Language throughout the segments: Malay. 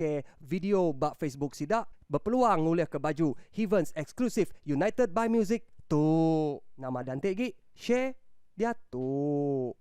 ke video bak Facebook sidak berpeluang ngulih ke baju Heavens eksklusif United by Music tu. Nama dan tegi share dia tu.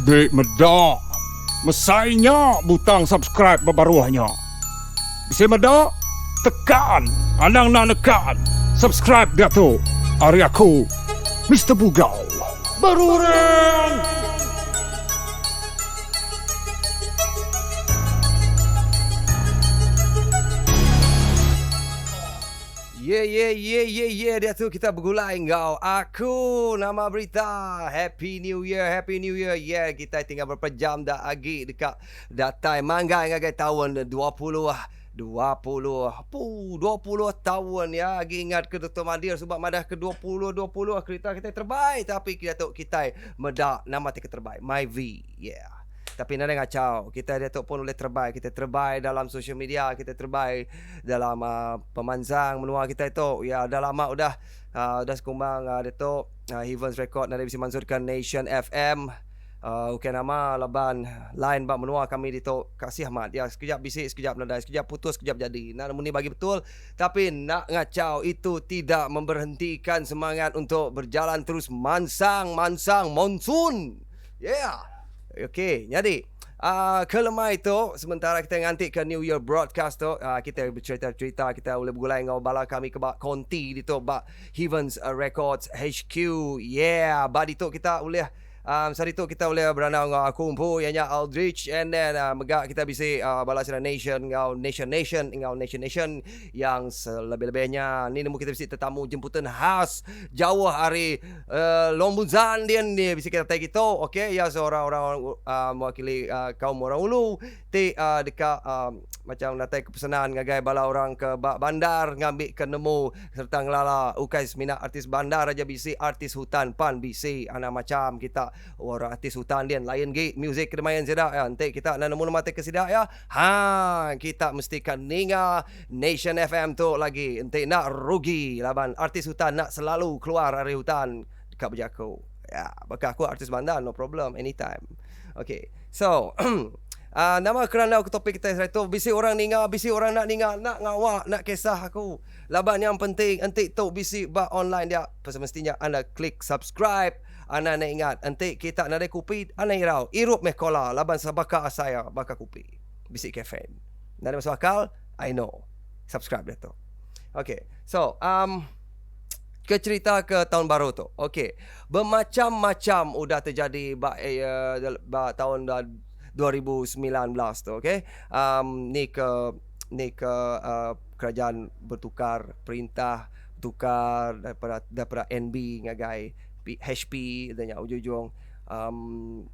Dek Medok, Mesainya butang subscribe babaruahnya. Bisa meda tekan, anang nak nekan. Subscribe dia tu. Ari aku Mr. Bugau. Barurang. Yeah, dia tu kita bergulai kau. Aku nama berita Happy New Year. Yeah, kita tinggal berapa jam dah lagi dekat datai manggai ngagai tahun 20 tahun ya. Lagi ingat ke Dr. Mahathir sebab madah ke 20 kereta kita terbaik, tapi kita tu kita medak nama kita terbaik. My V. Yeah. Tapi nak ngacau. Kita Datuk pun boleh terbaik. Kita terbaik dalam social media. Kita terbaik dalam pemanzang menua kita itu. Ya, dah lama udah sekumbang Datuk. Heavens Record nak bisa mansurkan Nation FM. Bukan nama laban lain bak menua kami Datuk. Kasih Ahmad. Ya, sekejap bisik, sekejap nadai, sekejap putus, sekejap jadi. Nak ni bagi betul. Tapi nak ngacau itu tidak memberhentikan semangat untuk berjalan terus mansang monsun. Yeah. Okey, jadi kelemah itu sementara kita ngantik ke New Year broadcast tu, kita bercerita-cerita, kita boleh bergulai dengan bala kami ke bak konti di tu bak Heavens Records HQ. Yeah, badi tu kita boleh sari tu kita boleh beranau dengan kumpu ianya Aldrich, and then megak kita bisa bala sira nation yang selebih-lebihnya ni nemu kita bisa tetamu jemputan khas jauh hari Lombunzan dia ni bisa kita tag itu. Okey, ya seorang-orang mewakili kaum orang ulu dekat macam datang kepesanan ngagai bala orang ke bandar ngambil ke nemu serta ngelala ukais minat artis bandar aja bisi artis hutan pan bisi anak macam kita orang artis hutan dia lain ge music kedemayan sedak ya. Nanti kita nak nemu nama ke sedak ya. Kita mestikan ninga Nation FM tu lagi. Nanti nak rugi laban artis hutan nak selalu keluar dari hutan dekat berjaku. Ya, bakal aku artis bandar no problem anytime. Okay, so nama kerana topik kita hari tu bisi orang ninga, bisi orang nak ninga, nak ngawak, nak kisah aku. Laban yang penting nanti tu bisi ba online dia semestinya anda klik subscribe. Anda nak ingat nanti kita nak ada kopi, anda irau irup meh kola laban sabaka saya baka kopi. Bisi kafein. Nak ada masuk akal? I know. Subscribe dia tu. Okay, so ke cerita ke tahun baru tu. Okay, bermacam-macam udah terjadi ba tahun 2019 tu. Okay, ni ke kerajaan bertukar perintah, tukar daripada NB ngagai HP dan ujung-ujung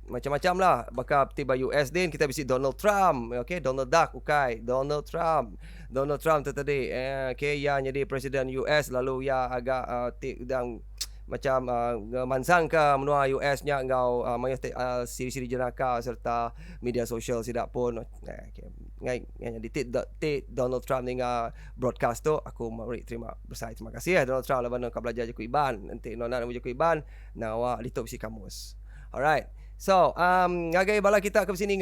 macam-macam lah. Bakal tiba US din kita bisik Donald Trump. Okay, Donald Duck ukai Donald Trump tu tadi okay, yang jadi presiden US lalu ya agak udang macam mansang ke menua US nya engkau siri-siri jenaka serta media sosial sidak pun okay. Ngai di Donald Trump dengan broadcast tu aku mari terima kasih Donald Trump laban kau belajar je ku Iban nanti nona nak ku Iban nawa ditop si kamus. Alright, so ngagai bala kita ke sini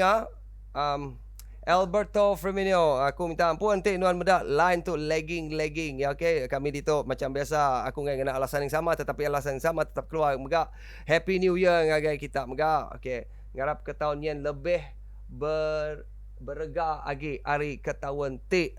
Alberto Firmino, aku minta ampun nanti nuan medak line tu lagging ya. Okay, kami dito macam biasa aku ngai kena alasan yang sama tetapi alasan yang sama tetap keluar megak. Happy New Year ngagai kita megak. Okay, ngarap ke tahun yang lebih berega lagi hari ke tahun ti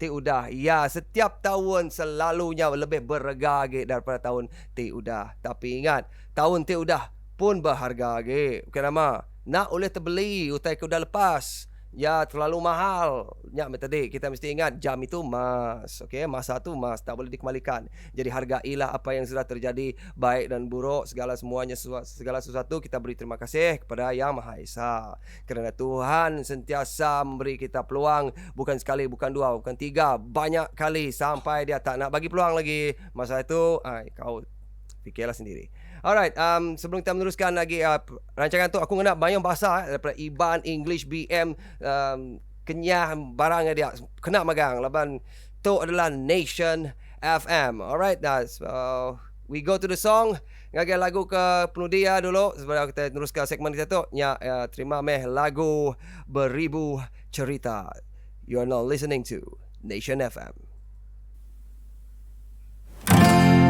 udah. Ya, setiap tahun selalunya lebih berega lagi daripada tahun ti udah. Tapi ingat, tahun ti udah pun berharga lagi. Bukan nama nak boleh terbeli utai ke udah lepas. Ya, terlalu mahal. Ya, tadi kita mesti ingat jam itu emas. Okey, masa tu emas, tak boleh dikembalikan. Jadi hargailah apa yang sudah terjadi, baik dan buruk, segala sesuatu kita beri terima kasih kepada Yang Maha Esa. Kerana Tuhan sentiasa memberi kita peluang, bukan sekali, bukan dua, bukan tiga, banyak kali sampai dia tak nak bagi peluang lagi. Masa itu, kau fikirlah sendiri. Alright, sebelum kita meneruskan lagi rancangan tu, aku nak banyak bahasa daripada Iban, English, BM, Kenyah, barangnya dia kena magang. Laban tu adalah Nation FM. Alright, so we go to the song. Ngagai lagu ke penuh dia dulu sebelum kita teruskan segmen kita tu. Terima meh lagu Beribu Cerita. You are now listening to Nation FM.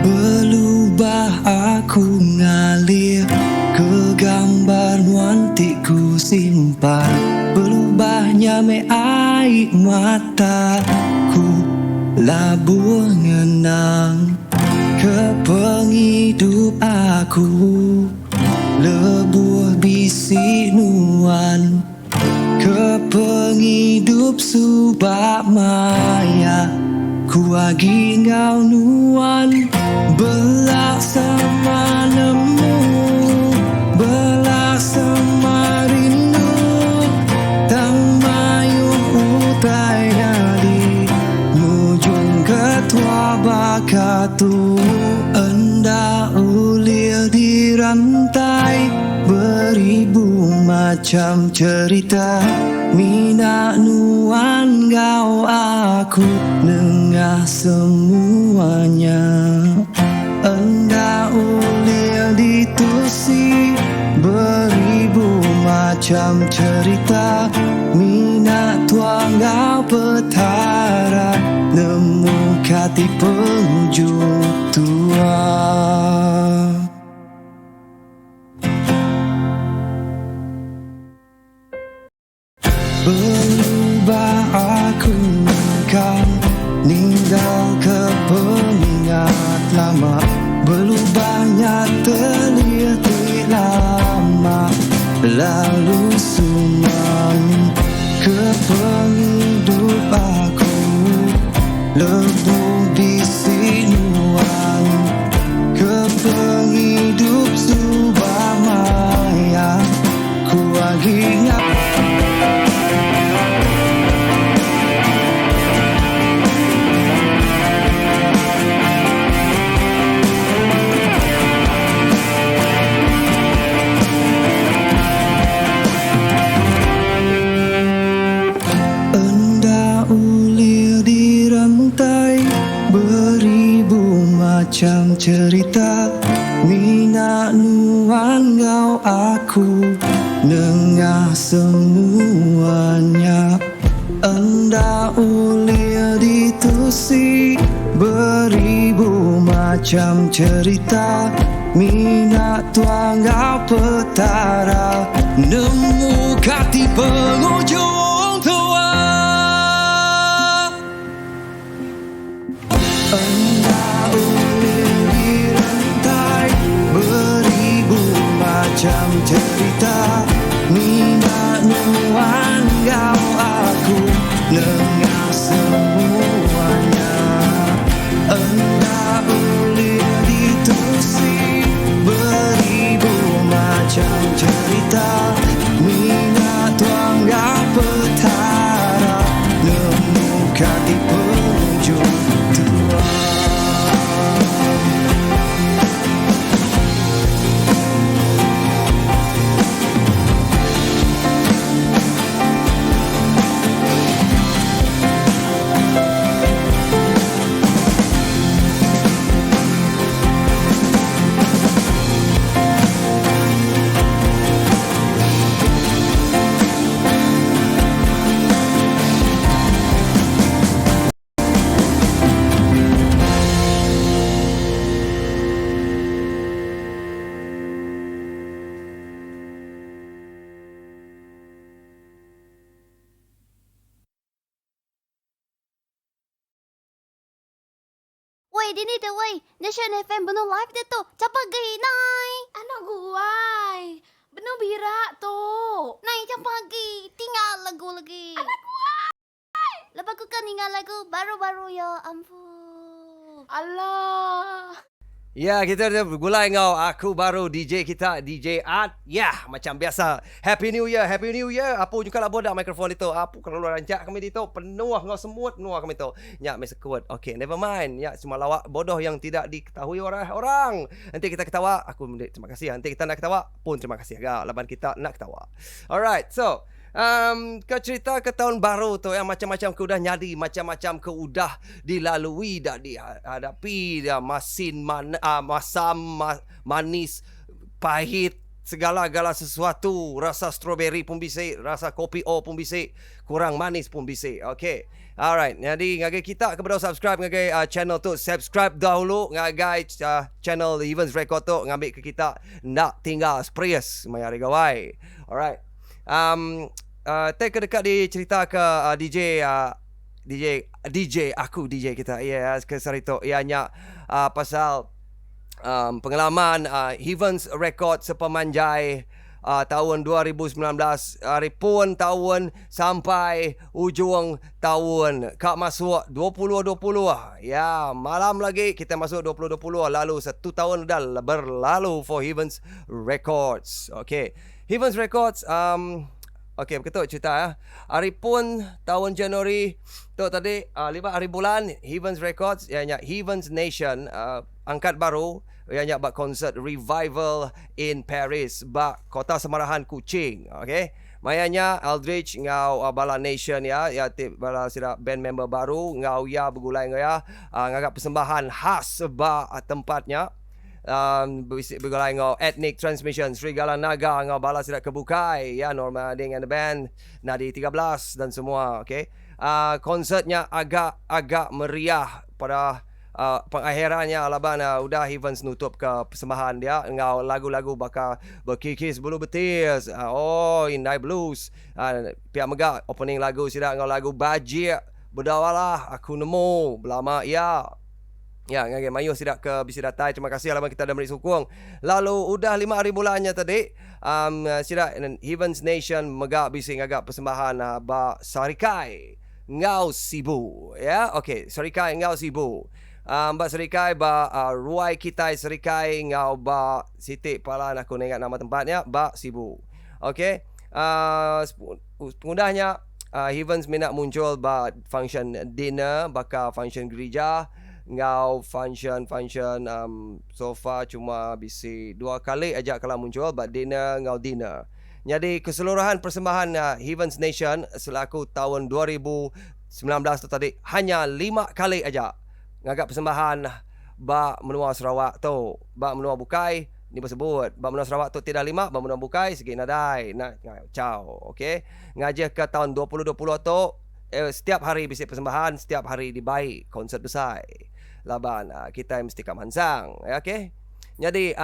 Belum Berubah aku ngalir ke gambar nuantik ku simpan. Berubahnya me air mataku labur ngenang ke penghidup aku. Lebur bisi nuan ke penghidup subak maya. Ku agi ngau nuan belak sama nemu, belak sama rindu. Tang mayu utai nadi mujung ketua bakatu. Enda ulir di rantai beribu macam cerita. Mina nuan gau aku nengah semuanya. Enda ulir ditusi beribu macam cerita. Mina tuang gau petara nemu kati penghujung tua. Berubah aku kan ninggal ke pengingat lama. Berubahnya terlihat lama lalu suman ke penghidup aku. Lebur bisi nuan ke penghidup subah maya. Ku agi macam cerita. Mina nuan gau aku nengah semuanya. Enda ulir ditusi beribu macam cerita. Mina tuang gau petara nemu kati penghujung tua. Enda macam cerita. Mina nuan gau aku nengah semuanya. Enda ulir ditusi beribu macam cerita. Mina tuang gau petara nemu kati penghujung tua. Woi, dini tu woi. Nation FM benar live dia tu. Capa gay nai. Anak guai. Benar birak tu. Nai capa gay. Tinggal lagu lagi. Anak guai. Lepas aku kan tinggal lagu baru-baru ya ampun. Allah. Ya, kita dah bergulai ngau. Aku baru DJ kita, DJ Art. Ya, macam biasa. Happy New Year, Happy New Year. Apa juga lah bodak mikrofon itu. Apa kalau lu rancak kami itu. Penuh ngau semut, penuh kami itu. Ya, mesti kuat. Okay, never mind. Ya, cuma lawak bodoh yang tidak diketahui orang. Nanti kita ketawa. Aku terima kasih. Nanti kita nak ketawa pun terima kasih. Agak laban kita nak ketawa. Alright, so. Kau cerita ke tahun baru tu yang macam-macam kau dah nyadi, macam-macam kau dah dilalui, dah dihadapi, dah masam, manis, pahit, segala-gala sesuatu. Rasa strawberry pun bisik, rasa kopi O pun bisik, kurang manis pun bisik. Okay. Alright, jadi ngagai kita kepada subscribe ngagai channel tu. Subscribe dahulu ngagai channel Evans Record tu, ngambil ke kita nak tinggal Sprius mayari gawai. Alright. Take dekat di cerita ke DJ aku DJ kita. Ya, ke Sarito ianya pasal pengalaman Evans Record sepemanjai tahun 2019 hari pun tahun sampai ujung tahun kak masuk 2020 ya, malam lagi kita masuk 2020 lalu 1 tahun dah berlalu for Evans Records. Okay, Evans Records okay, betul cerita ya. Hari pun tahun Januari tu tadi 5 hari bulan Evans Records ianya Evans Nation angkat baru ianya buat konsert revival in Paris bak kota Semarahan Kuching. Okay, mayanya Aldrich ngau bala Nation ya tip bala sira band member baru ngau ya bergulai ngau ya ngagak persembahan khas ba tempatnya bergulai ngau Ethnic Transmission Serigala Naga ngau bala sira kebukai ya, Norma Ding and the band, Nadi 13 dan semua. Okay, konsertnya agak meriah pada pengakhirannya laban udah Evans nutup ke persembahan dia ngau lagu-lagu bakal berkikis bulu betis Indai Blues pihak megak opening lagu sida ngau lagu Bajik Berdawalah Aku Nemu Belama ya ngagai mayu sida ke bisi datai. Terima kasih laban kita dah beri sokong. Lalu udah 5 hari bulannya tadi sida Evans Nation megak bisi ngagak persembahan ba Sarikai Ngau Sibu ya. Okay, Sarikai Ngau Sibu. Mbak Serikai ba Ruai Kitai Serikai ngau ba Siti Palan aku ingat nama tempatnya ba Sibu. Okey. Pengundahnya Evans minat muncul ba function dinner baka function gereja ngau function so far cuma bisi 2 kali aja kalau muncul ba dinner ngau dinner. Jadi keseluruhan persembahan Evans Nation selaku tahun 2019 tu tadi hanya 5 kali aja ngagak persembahan bak menua Sarawak tu. Bak menua Bukai ni bersebut bak menua Sarawak tu tidak 5, bak menua Bukai segi nadai nak ciao. Okey, ngajak ke tahun 2020 tu setiap hari bisik persembahan, setiap hari dibaik konsert besar laban kita mesti kat Mansang. Okey, jadi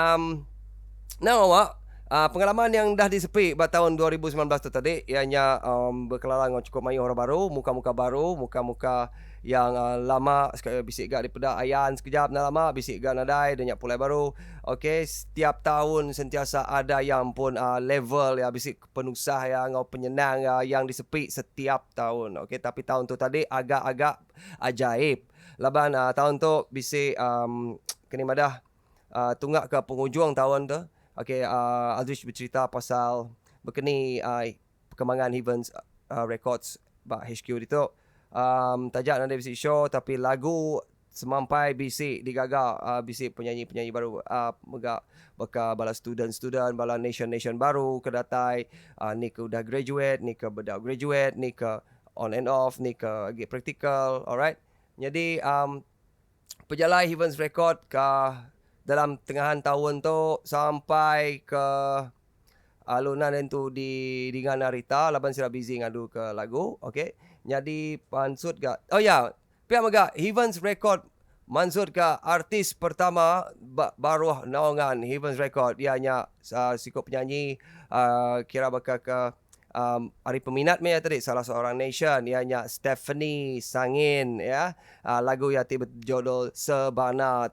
pengalaman yang dah disepik pada tahun 2019 tu tadi ianya berkelalang cukup mayu orang baru, muka-muka baru, muka-muka yang lama bisik gak daripada ayan sekejap nak lama bisik gak nadai dan pulai baru. Okey, setiap tahun sentiasa ada yang pun level ya bisik penusah ya ngau penyenang yang disepik setiap tahun. Okey, tapi tahun tu tadi agak-agak ajaib. Laban tahun tu bisik kini madah tunggak ke penghujung tahun tu. Okey, Aldrich bercerita pasal berkeni perkembangan Evans Records ba HQ itu. Tajak nanti bisik show tapi lagu semampai bisik digagak bisik penyanyi-penyanyi baru megak baka bala student bala nation baru kedatai ni ke udah graduate, ni ke bedak graduate, ni ke on and off, ni ke get practical. Alright, jadi perjalanan Evans Record ke dalam tengahan tahun tu sampai ke alunan tu di dengan Narita laban sira busy ngadu ke lagu. Okey, jadi pansut gak pihak megak Evans Record mansut ke artis pertama baru naungan Evans Record ianya sikap penyanyi kira bakal ke hari peminat me tadi salah seorang nation ianya Stephanie Sangin ya. Lagu yang berjudul Sebana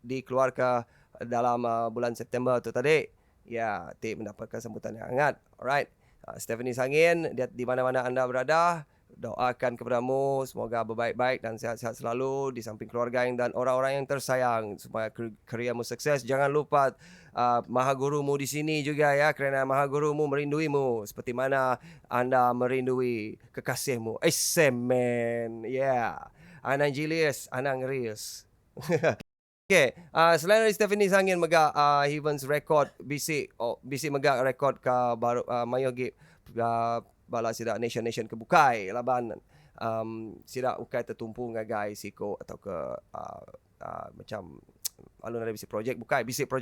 dikeluarkan dalam bulan September tu tadi ya, mendapatkan sambutan yang hangat. Alright, Stephanie Sangin, dia di mana-mana anda berada, doakan kepadamu semoga berbaik-baik dan sihat-sihat selalu di samping keluarga dan orang-orang yang tersayang supaya kariamu sukses. Jangan lupa Maha Gurumu di sini juga ya, kerana Maha Gurumu merinduimu seperti mana anda merindui kekasihmu. Semen yeah, Anang Julius, Anang Rius. Okay, selain dari Stephanie Sangin megak Evans Record bisik megak rekod ke baru mayogi bala sida nation kebukai laban sida ukai tertumpu ngagai siko atau ke macam Alun ada bisik projek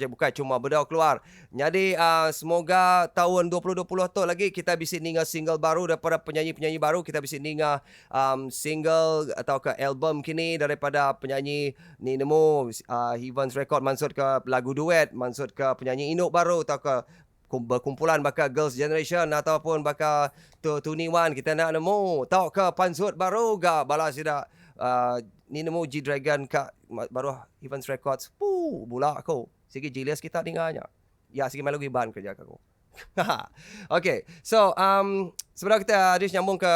bukai cuma berdau keluar. Jadi semoga tahun 2020 tu lagi kita bisa dengar single baru daripada penyanyi-penyanyi baru, kita bisa dengar single atau ke album kini daripada penyanyi ni nemu Heavens Record, maksud ke lagu duet, maksud ke penyanyi induk baru atau ke berkumpulan bakal Girls Generation ataupun bakal Tuniwan, kita nak nemu tahu ke pansut baru ga balas tidak ni nemu G-Dragon kat baru Evans Records. Bula aku. Sikit jealous kita dengarnya. Ya, sikit malu giban kerja aku. Okay. So, sebenarnya kita Adish nyambung ke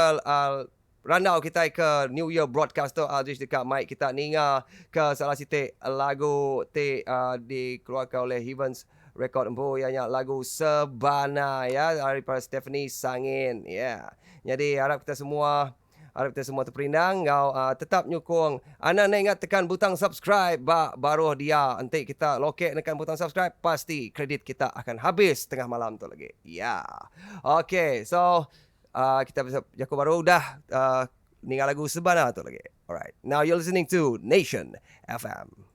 randau kita ke New Year broadcast tu Adish dekat mic kita dengar ke salah satu lagu dikeluarkan oleh Evans Record yang lagu Sebana ya daripada Stephanie Sangin. Ya. Jadi harap kita semua terperindang. Kau tetap nyokong. Anda nak ingat tekan butang subscribe. Baru dia. Nanti kita lokek tekan butang subscribe. Pasti kredit kita akan habis tengah malam tu lagi. Ya. Okay. So, kita bisa jago baru dah dengar lagu Sebana tu lagi. Alright. Now you're listening to Nation FM.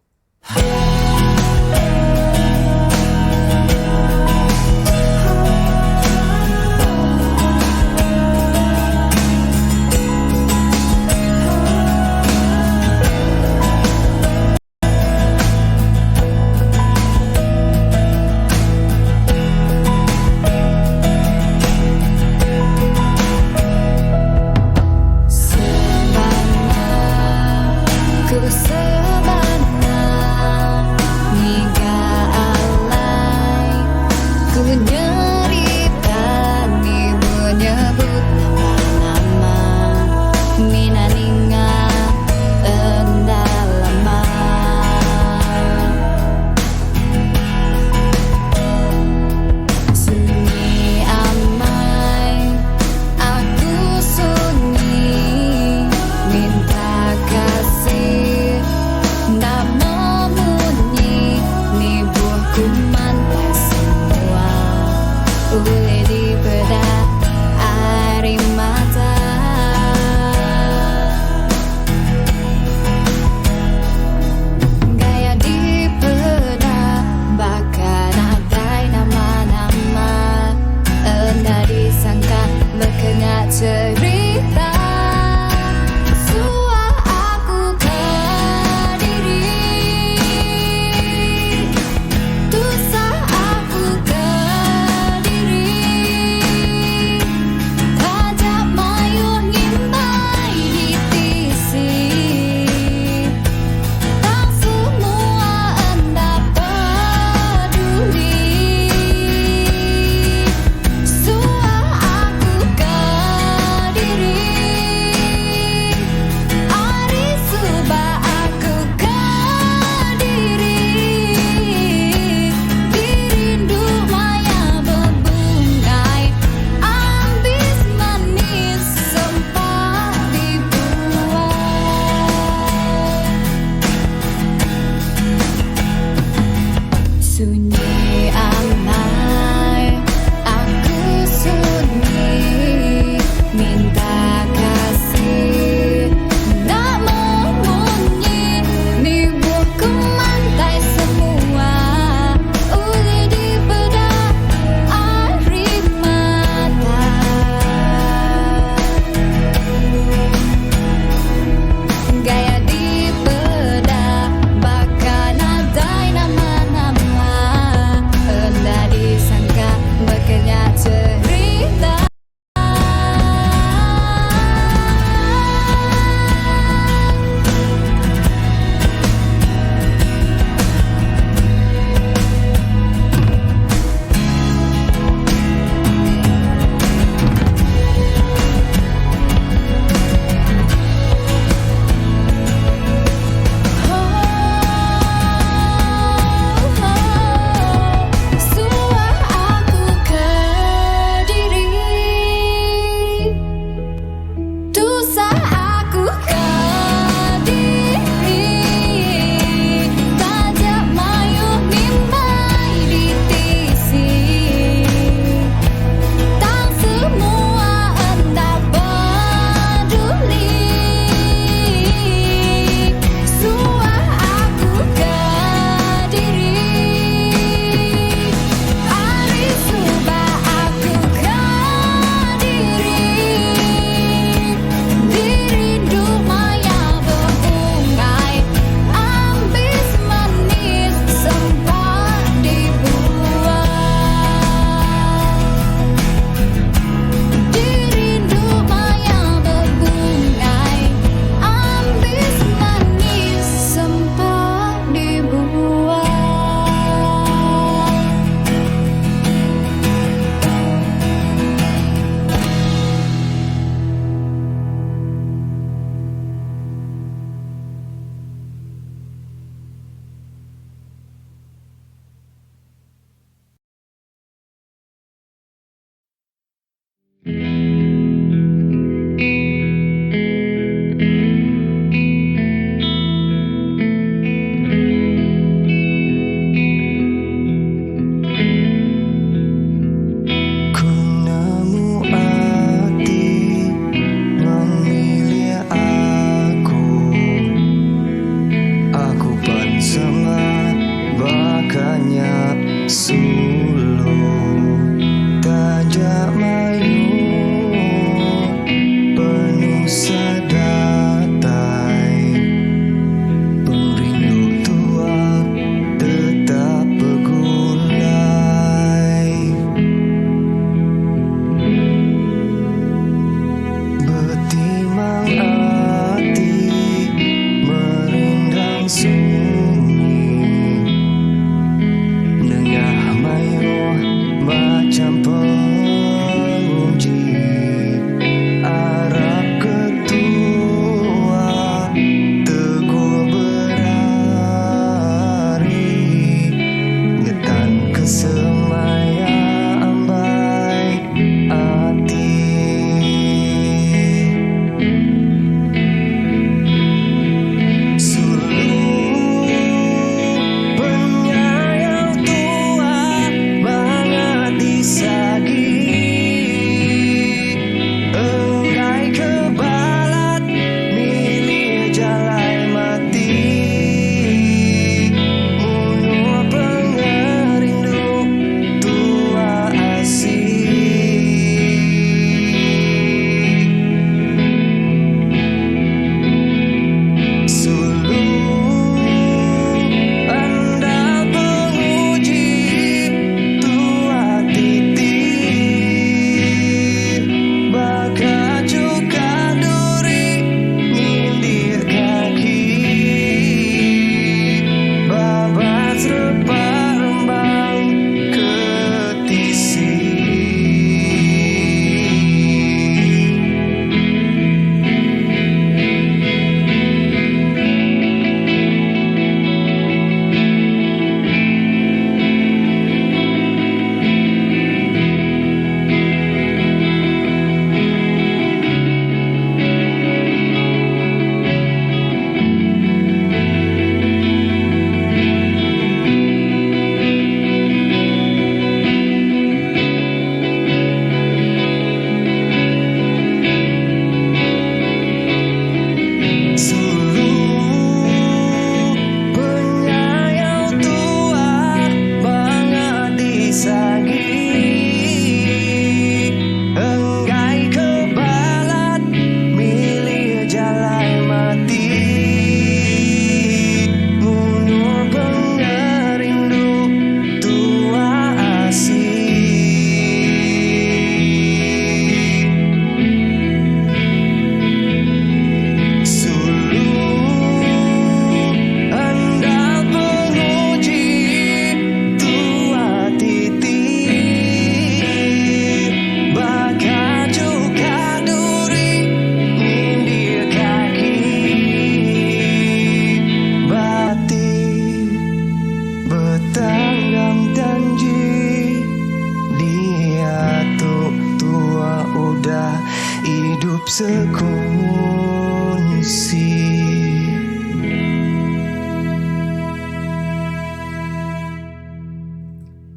hidup sekongsi.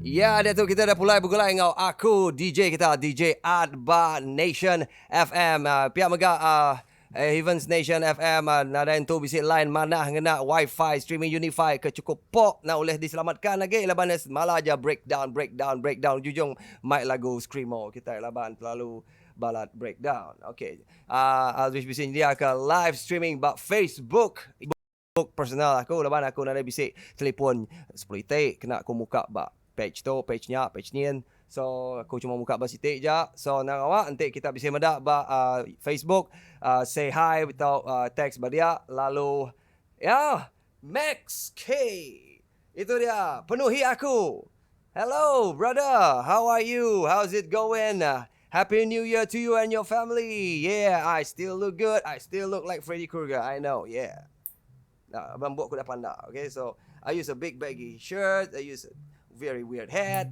Ya, dia tu kita dah mulai bergulai dengan aku DJ kita, DJ Adba Nation FM. Pihak megah Heavens Nation FM nada tu bisik line mana ngena wifi streaming unify ke cukup pok nak boleh diselamatkan lagi laban malah aja breakdown jujung mic lagu screamo kita laban terlalu balat breakdown. Okay. Aldrich bisik dia ke live streaming bak Facebook personal aku laban aku nada bisik telefon 10 tik kena aku muka bak page nien. So aku cuma buka bas titik je. So nang awak nanti kita bisa medak ba Facebook say hi atau text ba dia lalu ya Max K. Itu dia penuhi aku. Hello brother, how are you? How's it going? Happy New Year to you and your family. Yeah, I still look good. I still look like Freddy Krueger. I know. Yeah. Nah, abang buat aku dah pandai. Okay, so I use a big baggy shirt. I use a very weird hat.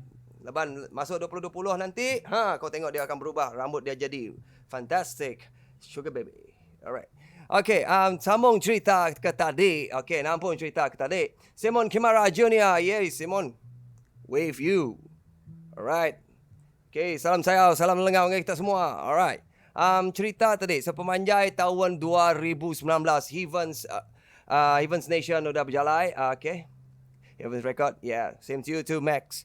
Leban masuk 2020 nanti, kau tengok dia akan berubah. Rambut dia jadi fantastic sugar baby. Alright. Okay, sambung cerita ke tadi. Okay, nampun cerita ke tadi. Simon Kimara Jr. Yes, Simon. Wave you. Alright. Okay, salam sayang, salam lengau dengan kita semua. Alright. Cerita tadi, sepemanjai tahun 2019, Heavens Nation udah berjalan. Okay. Heavens Record, yeah. Same to you too, Max.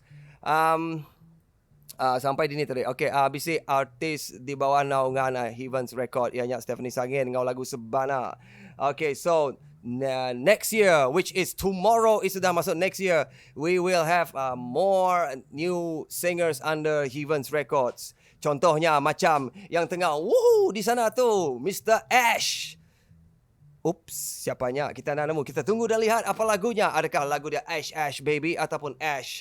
Sampai di ni tadi. Okay, bisik artis di bawah naungan Heavens Record ianya Stephanie Sangin ngau lagu Sebana. Okay, so next year, which is tomorrow, is sudah masuk next year, we will have more new singers under Heavens Records. Contohnya macam yang tengah woohoo di sana tu, Mr. Ash. Ups, siapanya? Kita nak nemu. Kita tunggu dan lihat apa lagunya. Adakah lagu dia Ash Ash Baby ataupun Ash?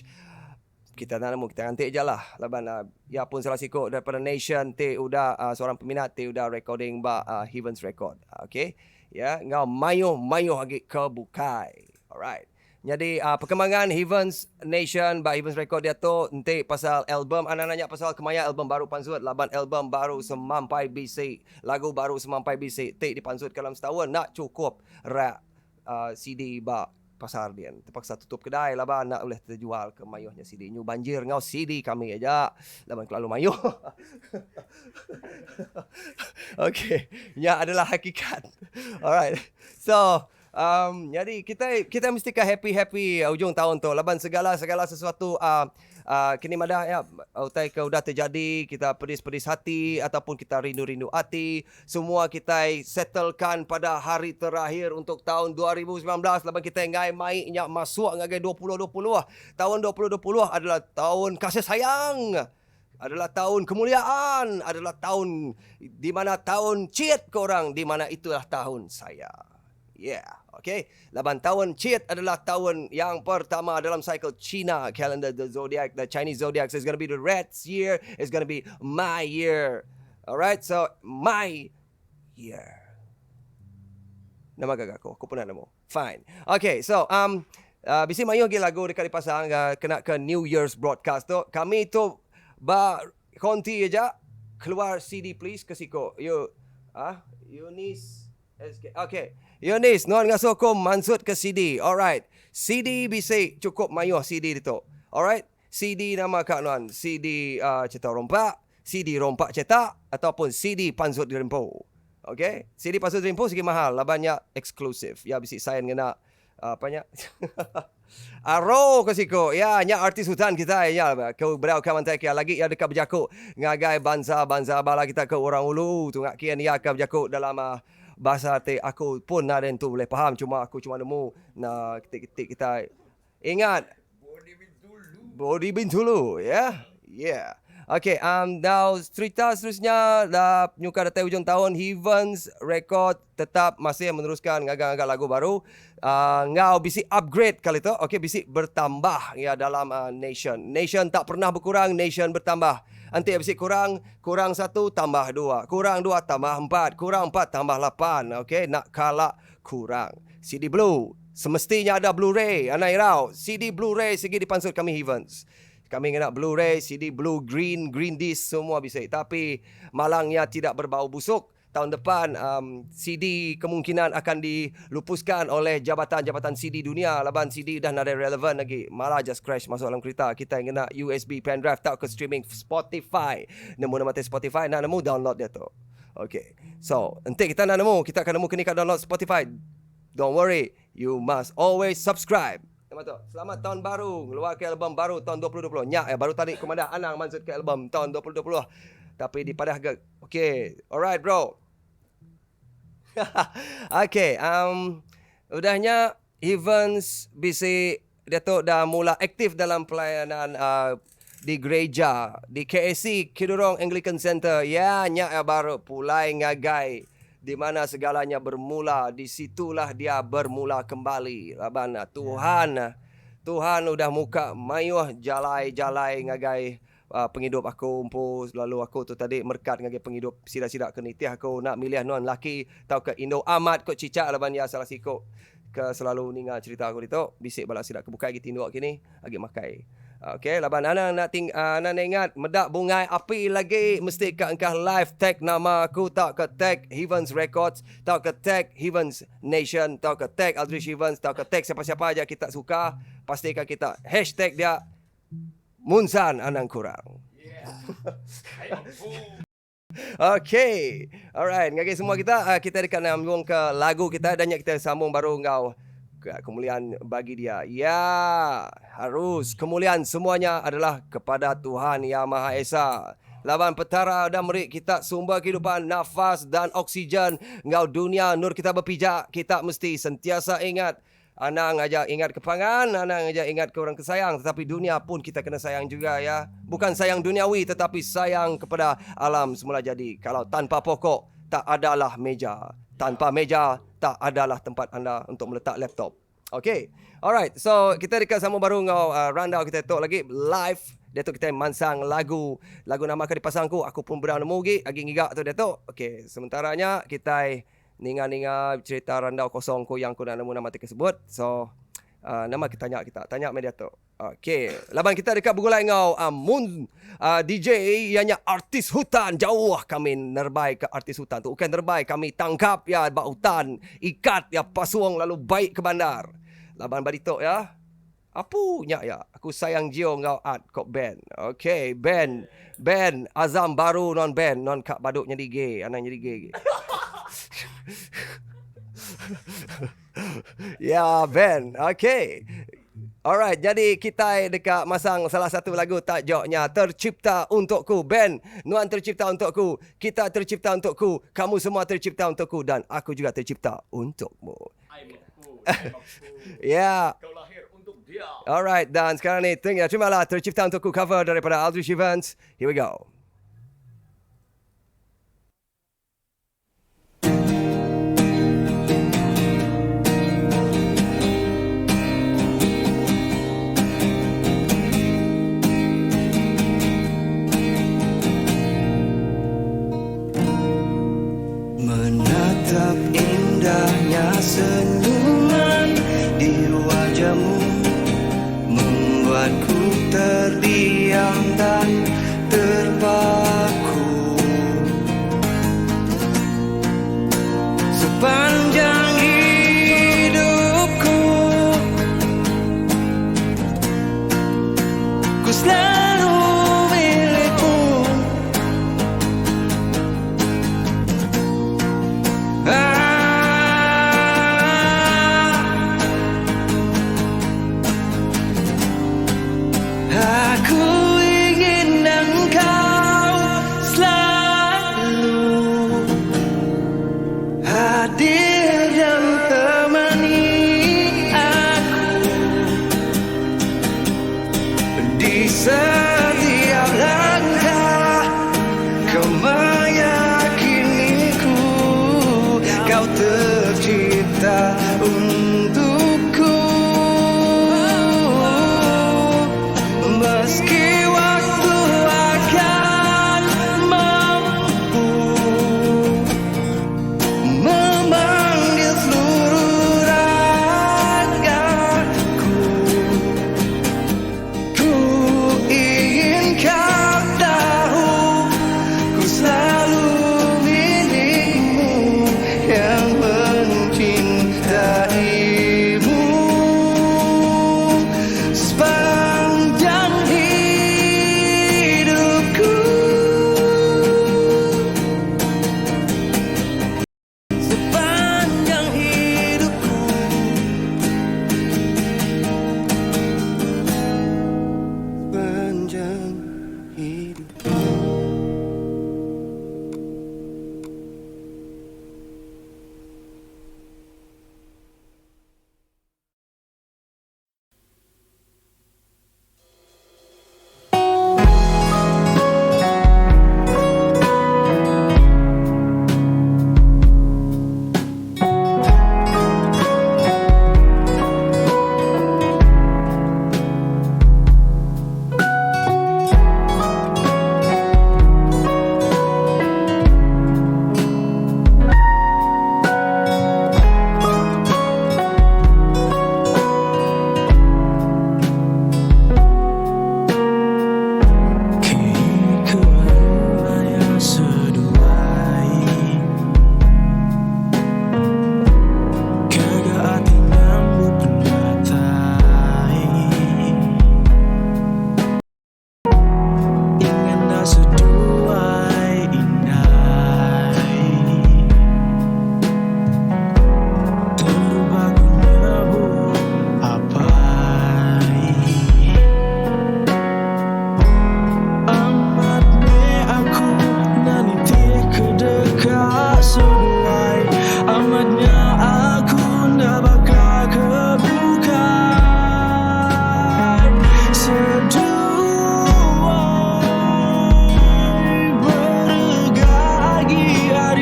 Kita nak nemu. Kita nanti je lah. Laban, ya pun salah sikut daripada Nation. Te udah, seorang peminat. Te udah recording ba Heavens Record. Okay? Ya, ngau mayuh lagi ke bukai. Alright. Jadi perkembangan Heavens Nation by Heavens Record dia tu nanti pasal album. Anak nanya pasal kemaya album baru pansut. Laban album baru semampai BC. Lagu baru semampai BC. Tik dipansut dalam setahun. Nak cukup rak CD ba pasar dia. Terpaksa tutup kedai. Laban nak boleh terjual ke mayuhnya CD. Nyu banjir ngau CD kami aja. Laban kelalu mayuh. Okay. Ya adalah hakikat. Alright. So jadi kita mesti happy ujung tahun tu. Laban segala sesuatu kini madah ya utai ke udah terjadi, kita pedis hati ataupun kita rindu hati, semua kita settlekan pada hari terakhir untuk tahun 2019. Laban kita ngai mai masuk ngai 2020. Tahun 2020 adalah tahun kasih sayang. Adalah tahun kemuliaan, adalah tahun di mana tahun cheat korang, di mana itulah tahun saya. Yeah, okay. 8 tahun Cheat adalah tahun yang pertama dalam cycle Cina calendar, the zodiac, the Chinese zodiac. So it's going to be the rat's year. It's going to be my year. Alright, so my year. Nama gagak aku pernah nemu. Fine. Okay, so bisi mayu lagi lagu dekat dipasang kena ke New Year's broadcast tu. Kami tu konti aja keluar CD please ke siko. Yunis SK. Okay. Yunis, nuan ngasokom mansut ke CD. Alright. CD bisa cukup mayuh CD itu. Alright. CD nama kak nuan. CD cetak rompak. CD rompak cetak. Ataupun CD pansut dirempo. Okay. CD pansut dirempo sikit mahal. Labannya eksklusif. Ya bisa sayang kena apanya. Aro ke siko. Ya, nya artis hutan kita ya. Kau berau kawan tak kia lagi ya dekat berjakuk. Ngagai banza bala kita ke orang ulu. Tu ngak kian ya ke berjakuk dalam bahasa aku pun ada yang tu boleh faham. Cuma aku nemu nak ketik-ketik kita. Ingat. Body Bintulu. Ya. Yeah. Okay. Now cerita seterusnya. Dah nyuka datang hujung tahun. Heavens Record tetap masih meneruskan ngagak-ngagak lagu baru. Ngau bisi upgrade kali tu. Okay. Bisi bertambah ya dalam Nation. Nation tak pernah berkurang. Nation bertambah. Nanti habis kurang 1 tambah 2, kurang 2 tambah 4, kurang 4 tambah 8. Okey, nak kalah kurang. CD Blue semestinya ada Blu-ray. Anai rau, CD Blu-ray segi dipansut kami Heavens. Kami nak Blu-ray, CD blue, green disc semua bisa. Tapi malangnya tidak berbau busuk. Tahun depan CD kemungkinan akan dilupuskan oleh jabatan-jabatan CD dunia. Laban CD dah ada relevan lagi. Malah just crash masuk dalam kereta. Kita yang nak USB pen drive tak ke streaming Spotify. Nemu mati Spotify, nak nemu download dia tu. Okay. So, nanti kita nak nemu. Kita akan nemu kini download Spotify. Don't worry. You must always subscribe. Selamat tahun baru. Keluarkan album baru tahun 2020. Nyak baru tadi Komandan Anang maksud ke album tahun 2020. Tapi dipadah agak. Okay. Alright bro. Okay. Udahnya Evans BC Datuk dah mula aktif dalam pelayanan di gereja di KSC Kidurong Anglican Center. Ya, nyak baru pulai ngagai di mana segalanya bermula, di situlah dia bermula kembali. Laban Tuhan udah muka mayuh jalai ngagai penghidup aku umpus. Lalu aku tu tadi merkat ngagai penghidup sida-sida ke nitih aku nak milih non laki tau ke Indo amat kok cicak laban ya salah sikok ke selalu ningal cerita aku itu bisik balak sida ke bukai gitu induk kini agi makai. Okey, laban ana nak ingat medak bungai api lagi mesti ke engkau live tag nama aku tak ke tag Heavens Records, tak ke tag Heavens Nation, tak ke tag Aldrich Evans, tak ke tag siapa-siapa aja kita suka, pastikan kita hashtag dia Munsan Anang Kurang. Okay, alright, ngagi semua kita dekat nyambung ke lagu kita dan kita sambung baru engkau kemuliaan bagi dia. Ya, harus kemuliaan semuanya adalah kepada Tuhan Yang Maha Esa. Laban petara dan merik kita sumber kehidupan, nafas dan oksigen. Engkau dunia nur kita berpijak. Kita mesti sentiasa ingat. Anak ngajak ingat kepangan, anak ngajak ingat ke orang kesayang. Tetapi dunia pun kita kena sayang juga ya. Bukan sayang duniawi tetapi sayang kepada alam semula jadi. Kalau tanpa pokok, tak adalah meja. Tanpa meja, tak adalah tempat anda untuk meletak laptop. Okay. Alright. So, kita dekat sama baru ngau rundown kita tok lagi live. Dia tu kita mansang lagu. Lagu nama akan dipasangku. Aku pun berang nemu lagi. Agi ngigak tu dia tu. Okay. Sementaranya, kita ninga-ninga cerita rundown kosong ku yang ku nak nemu nama tersebut. So, nama kita tanya media tu. Okay. Laban kita dekat bergulai ngau DJ ianya artis hutan. Jauh kami nerbai ke artis hutan tu. Bukan nerbai, kami tangkap ya bak hutan, ikat ya pasuang lalu baik ke bandar. Laban baditok ya. Apunya ya. Aku sayang Jio ngau art kok band. Okay, band Azam baru non band non kak baduk jadi gay, anak jadi gay. Ya, band. Okay. Alright, jadi kita dekat masang salah satu lagu tajuknya Tercipta Untukku. Band, Nuan tercipta untukku, kita tercipta untukku, kamu semua tercipta untukku dan aku juga tercipta untukmu. Ya. Kau lahir untuk dia. Alright, dan sekarang ni terimalah Tercipta Untukku cover daripada Aldrich Evans. Here we go. Menatap indahnya senyuman di wajahmu membuatku terdiam dan terpaku. Sepanjang hidupku ku selalu milikmu. Aku ingin engkau selalu hadir dan temani aku di setiap langkah. Kau meyakiniku, kau tercipta untukku. Meski waktu akan mampu memanggil seluruh ragaku, ku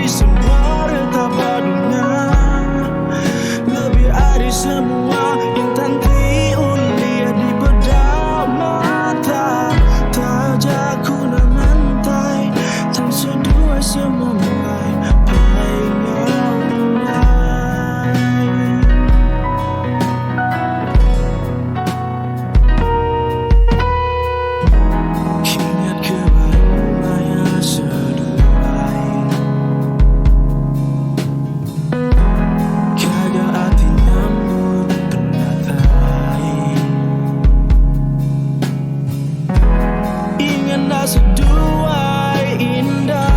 semua retapa dunia. Lebih dari semua intan tiulia di bedah mata. Tak ku nak mentai, tak sedua semua mulai payah mulai. Ingat kebarulah yang seduai. Kagak hati nyambut penatai. Ingin dah seduai indah.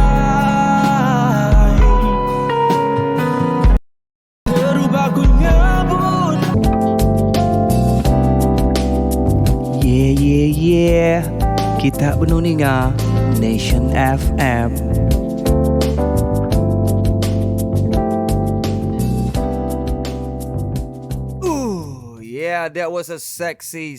Berubah ku nyebut. Yeah, yeah, yeah. Kita Benuninga Nation FM. Yeah, that was a sexy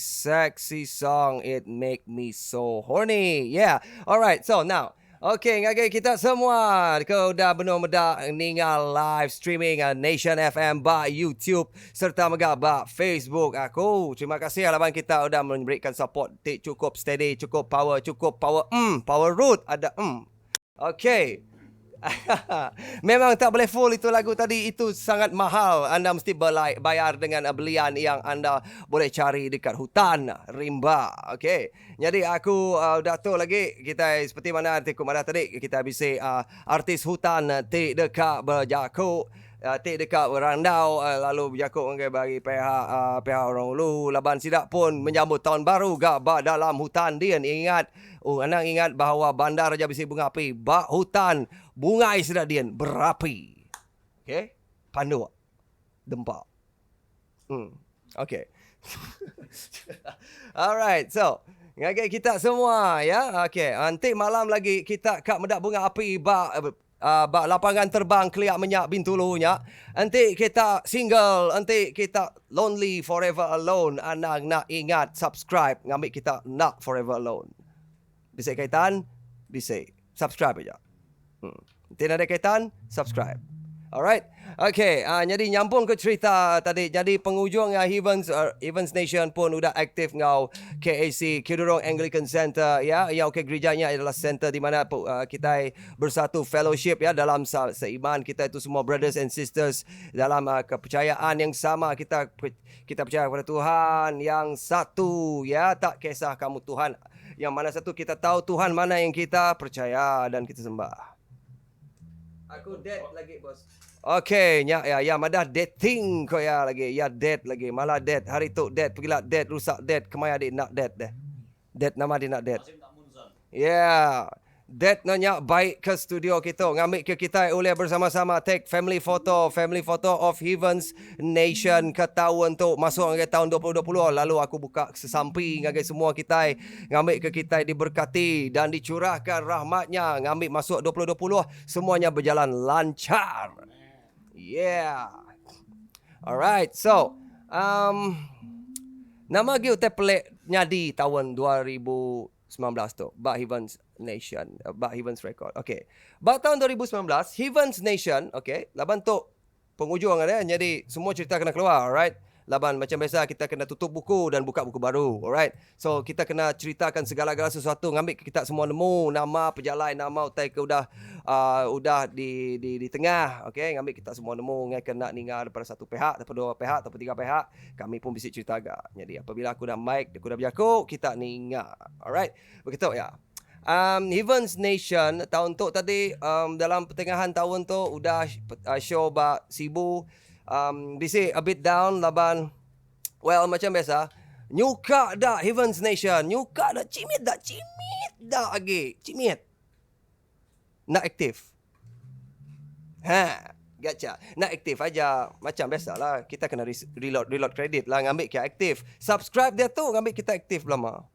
song. It make me so horny. Yeah. Alright, so now, okay, ngagai kita semua kau dah benar medak ningal live streaming Nation FM ba YouTube serta mega ba Facebook aku. Terima kasih alaban kita udah memberikan support cukup steady, cukup power root ada Okay. Memang tak boleh full itu lagu tadi. Itu sangat mahal. Anda mesti bayar dengan belian yang anda boleh cari dekat hutan rimba. Okay. Jadi aku dah tahu lagi. Kita seperti mana arti kumara tadi. Kita bisa artis hutan ti dekat berjakuk. Ti dekat berandau. Lalu berjakuk bagi pihak orang ulu. Laban sidak pun menyambut tahun baru. Gak dalam hutan dia. Ingat. Anang ingat bahawa bandar Raja Besi Bunga Api. Bak hutan. Bunga Isradian berapi. Okay. Pandu. Dempak. Okay. Alright. So. Ngagai kita semua. Ya. Okay. Nanti malam lagi kita kat medak bunga api. Bak lapangan terbang Keliak Menyak Bintulunya. Nanti kita single. Nanti kita Lonely Forever Alone. Anang nak ingat subscribe. Ngambil kita Nak Forever Alone. Bisa kaitan? Bisa. Subscribe aja. Tidak ada kaitan? Subscribe. Alright. Okay. Jadi nyambung ke cerita tadi. Jadi penghujung Evans Nation pun udah aktif ngau KAC, Kidurong Anglican Center. Ya. Yang ke gerejanya adalah center di mana kita bersatu fellowship ya dalam seiman. Kita itu semua brothers and sisters dalam kepercayaan yang sama. Kita percaya kepada Tuhan yang satu. Ya. Tak kisah kamu Tuhan yang mana satu, kita tahu Tuhan mana yang kita percaya dan kita sembah. Aku dead lagi bos. Okay, ya madah dating kau ya lagi. Ya dead lagi. Malah dead. Hari tu dead. Pergilah dead. Rusak dead. Kemai adik nak dead deh. Dead nama dia nak dead. Yeah. Dead nanya baik ke studio kita. Ngambil ke kita oleh bersama-sama. Take family photo of Evans Nation ke tahun tu. Masuk ke tahun 2020. Lalu aku buka sesampi ngagai semua kita. Ngambil ke kita diberkati dan dicurahkan rahmatnya. Ngambil masuk 2020. Semuanya berjalan lancar. Yeah. Alright. So, nama dia pelik nyadi tahun 2019 tu. Bak Evans Nation. Bak Evans Record. Okay. Bak tahun 2019, Evans Nation. Okay. Laban tu penghujung ada. Jadi semua cerita kena keluar. Alright. Laban macam biasa kita kena tutup buku dan buka buku baru. Alright. So kita kena ceritakan segala-gala sesuatu. Ngambil kita semua nemu nama pejalan, nama utai ke udah di tengah. Okay. Ngambil kita semua nemu. Ngai kena ningar daripada satu pihak, daripada dua pihak, daripada tiga pihak. Kami pun bisa cerita agak. Jadi apabila aku dah mic, aku dah berjakuk, kita ningar. Alright. Begitu ya. Evans Nation tahun tu tadi dalam pertengahan tahun tu udah show bak Sibu. Bisa a bit down laban. Well macam biasa. Nyuka dah Evans Nation. Nyuka dah cimit dah lagi. Cimit. Nak aktif. Gacha. Nak aktif aja. Macam biasalah. Kita kena reload kredit lah. Ngambil kita aktif. Subscribe dia tu. Ngambil kita aktif lama.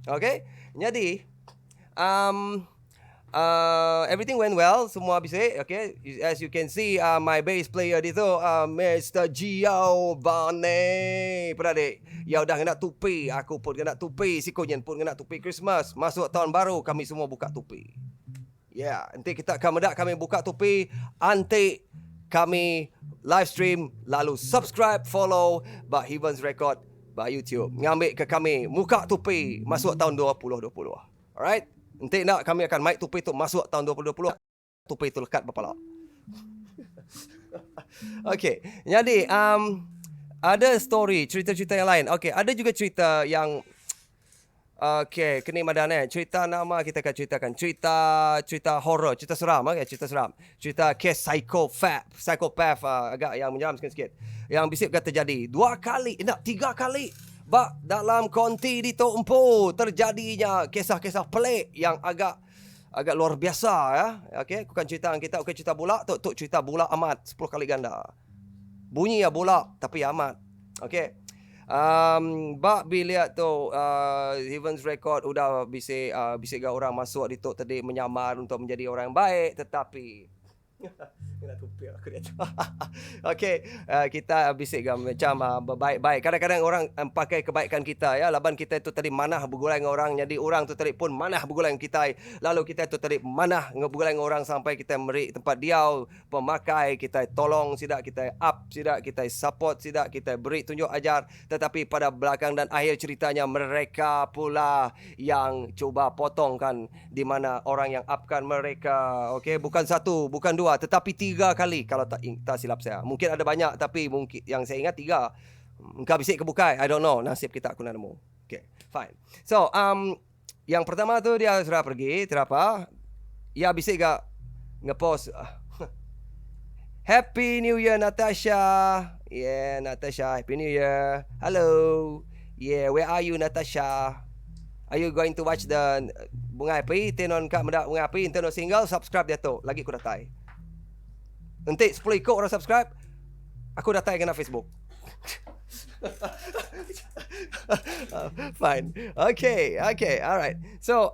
Okay. Jadi. Everything went well. Semua bisa. Okay. As you can see, my bass player di tu, Mr. Gio Bane. Pernah dek? Ya udah kena tupi. Aku pun kena tupi. Si Konyen pun kena tupi Christmas. Masuk tahun baru, kami semua buka tupi. Ya, nanti kita akan mendak kami buka topi, antik kami live stream, lalu subscribe, follow Bak Heavens Record Bak YouTube. Ngambil ke kami muka topi masuk tahun 2020. Alright? Nanti nak kami akan mic topi tu masuk tahun 2020. Topi tu lekat berpala. Okay, jadi ada story, cerita-cerita yang lain. Okay, ada juga cerita yang okay, kini madan cerita nama kita akan ceritakan cerita horror, cerita seram, okay, cerita seram. Cerita kes psychopath agak yang menyeram sikit-sikit. Yang bisip kata terjadi 2 kali, 3 kali. Bak dalam konti di Tok Empu terjadinya kisah-kisah pelik yang agak luar biasa ya. Okey, bukan cerita kita cerita bola, tok cerita bola amat 10 kali ganda. Bunyi ya bola tapi amat. Okey. Bak bila tu Heavens Record udah bisik orang masuk di tok tadi menyamar untuk menjadi orang baik, tetapi kena tupi aku dia. Okey, kita bisik macam berbaik-baik. Kadang-kadang orang pakai kebaikan kita ya. Laban kita tu tadi manah bergulai dengan orang, jadi orang tu tadi pun manah bergulai dengan kita. Lalu kita tu tadi manah bergulai dengan orang sampai kita merik tempat diau, pemakai, kita tolong sidak, kita up sidak, kita support sidak, kita beri tunjuk ajar. Tetapi pada belakang dan akhir ceritanya mereka pula yang cuba potongkan di mana orang yang upkan mereka. Okey, bukan 1, bukan 2, tetapi 3 kali kalau tak silap saya. Mungkin ada banyak tapi mungkin yang saya ingat 3. Engkau bisik ke bukai? I don't know. Nasib kita aku nak nemu. Okay, fine. So, yang pertama tu dia sudah pergi. Terapa? Ya bisik ke ngepost. Happy New Year Natasha. Yeah, Natasha. Happy New Year. Hello. Yeah, where are you Natasha? Are you going to watch the bunga api? Tenon kat mendak bunga api. Tenon single. Subscribe dia tu. Lagi aku datai. Nanti 10 ikut orang subscribe, aku datai kena Facebook. Fine. Okay, alright. So,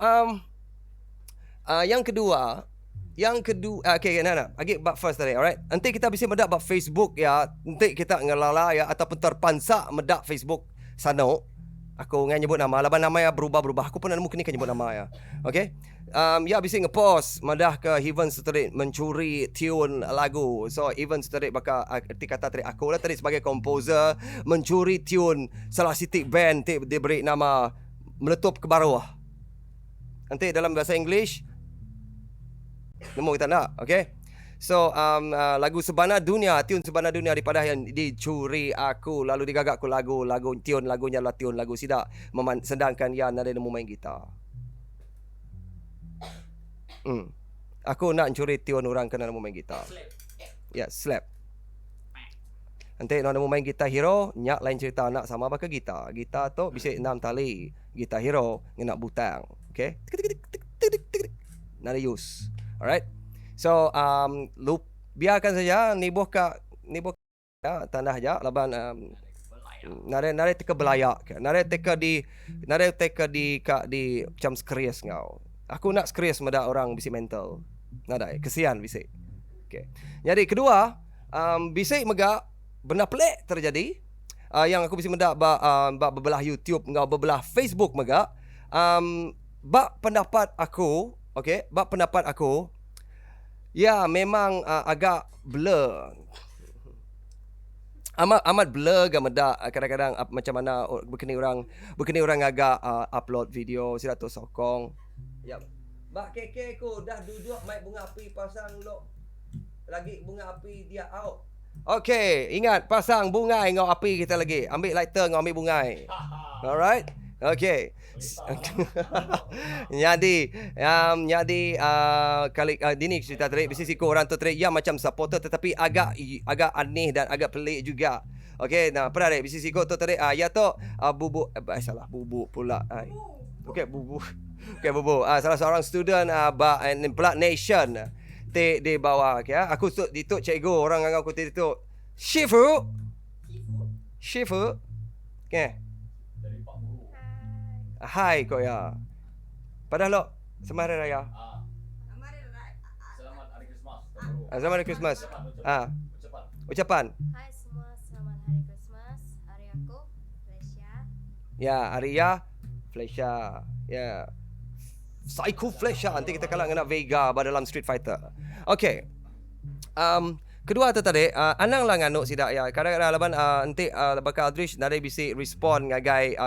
yang kedua, okay, nah. Agi bab first tadi, alright. Nanti kita bisa mendak bab Facebook ya. Nanti kita ngelala ya ataupun terpansak mendak Facebook sana. Aku ngan nyebut nama, laban nama ya berubah-berubah. Aku pun mungkin kan nyebut nama ya. Okay. Ya bisa ngepost madah ke Heavens tadi mencuri tune lagu. So Heavens tadi bakal arti kata tadi aku lah tadi sebagai komposer mencuri tune salah sitik band diberi nama Meletup ke Bawah. Nanti dalam bahasa English nemu kita nak, okay? So lagu Sebana Dunia, tune Sebana Dunia daripada yang dicuri aku, lalu digagak aku lagu tune lagunya lah tune lagu sidak sedangkan Yan ada nemu main gitar. Aku nak curi tune orang kena nemu main gitar. Ya, slap. Nanti nak nemu main gitar hero, nyak lain cerita nak sama pakai gitar. Gitar tu bisa 6 tali. Gitar hero nak butang, okay? Nak use. Alright. So biarkan saja nibuh ya tanah aja laban nare teka belayak nare teka di macam skries ngau. Aku nak skries meda orang bisi mental. Nada kesian bisi. Okay. Jadi kedua bisi mega benda pelik terjadi yang aku bisi meda bebelah YouTube ngau bebelah Facebook mega bak pendapat aku, okay, bak pendapat aku ya memang agak blur. Amat blur gameda kadang-kadang macam mana berkini orang agak upload video sila tu sokong. Ya. Bak keke aku dah duduk mic bunga api pasang lo. Lagi bunga api dia out. Okey, ingat pasang bunga ngau api kita lagi. Ambil lighter ngau ambil bunga. Alright? Okey. Jadi kali ini cerita tadi bisnis ikut orang tu tadi ya macam supporter tetapi agak aneh dan agak pelik juga. Okey, nah pernah dek bisnis ikut tu tadi ya tu bubuk salah bubuk pula. Okey, bubuk. Okey, bubuk. Salah seorang student Blood Nation di bawah okay, aku dituk cikgu orang anggap aku dituk Shifu. Okey. Hai kau ya. Padahal lo selamat hari raya. Selamat hari Christmas. Selamat hari Christmas. Ucapan. Hai semua, selamat hari Christmas. Hari aku, Flesia. Ya, Aria, Flesia. Ya. Psycho Flash lah. Nanti kita kalah dengan Vega dalam Street Fighter. Okay. Kedua tu tadi, anang lah nganuk sidak ya. Kadang-kadang laban nanti bakal Aldrich nadai bisik respon ngagai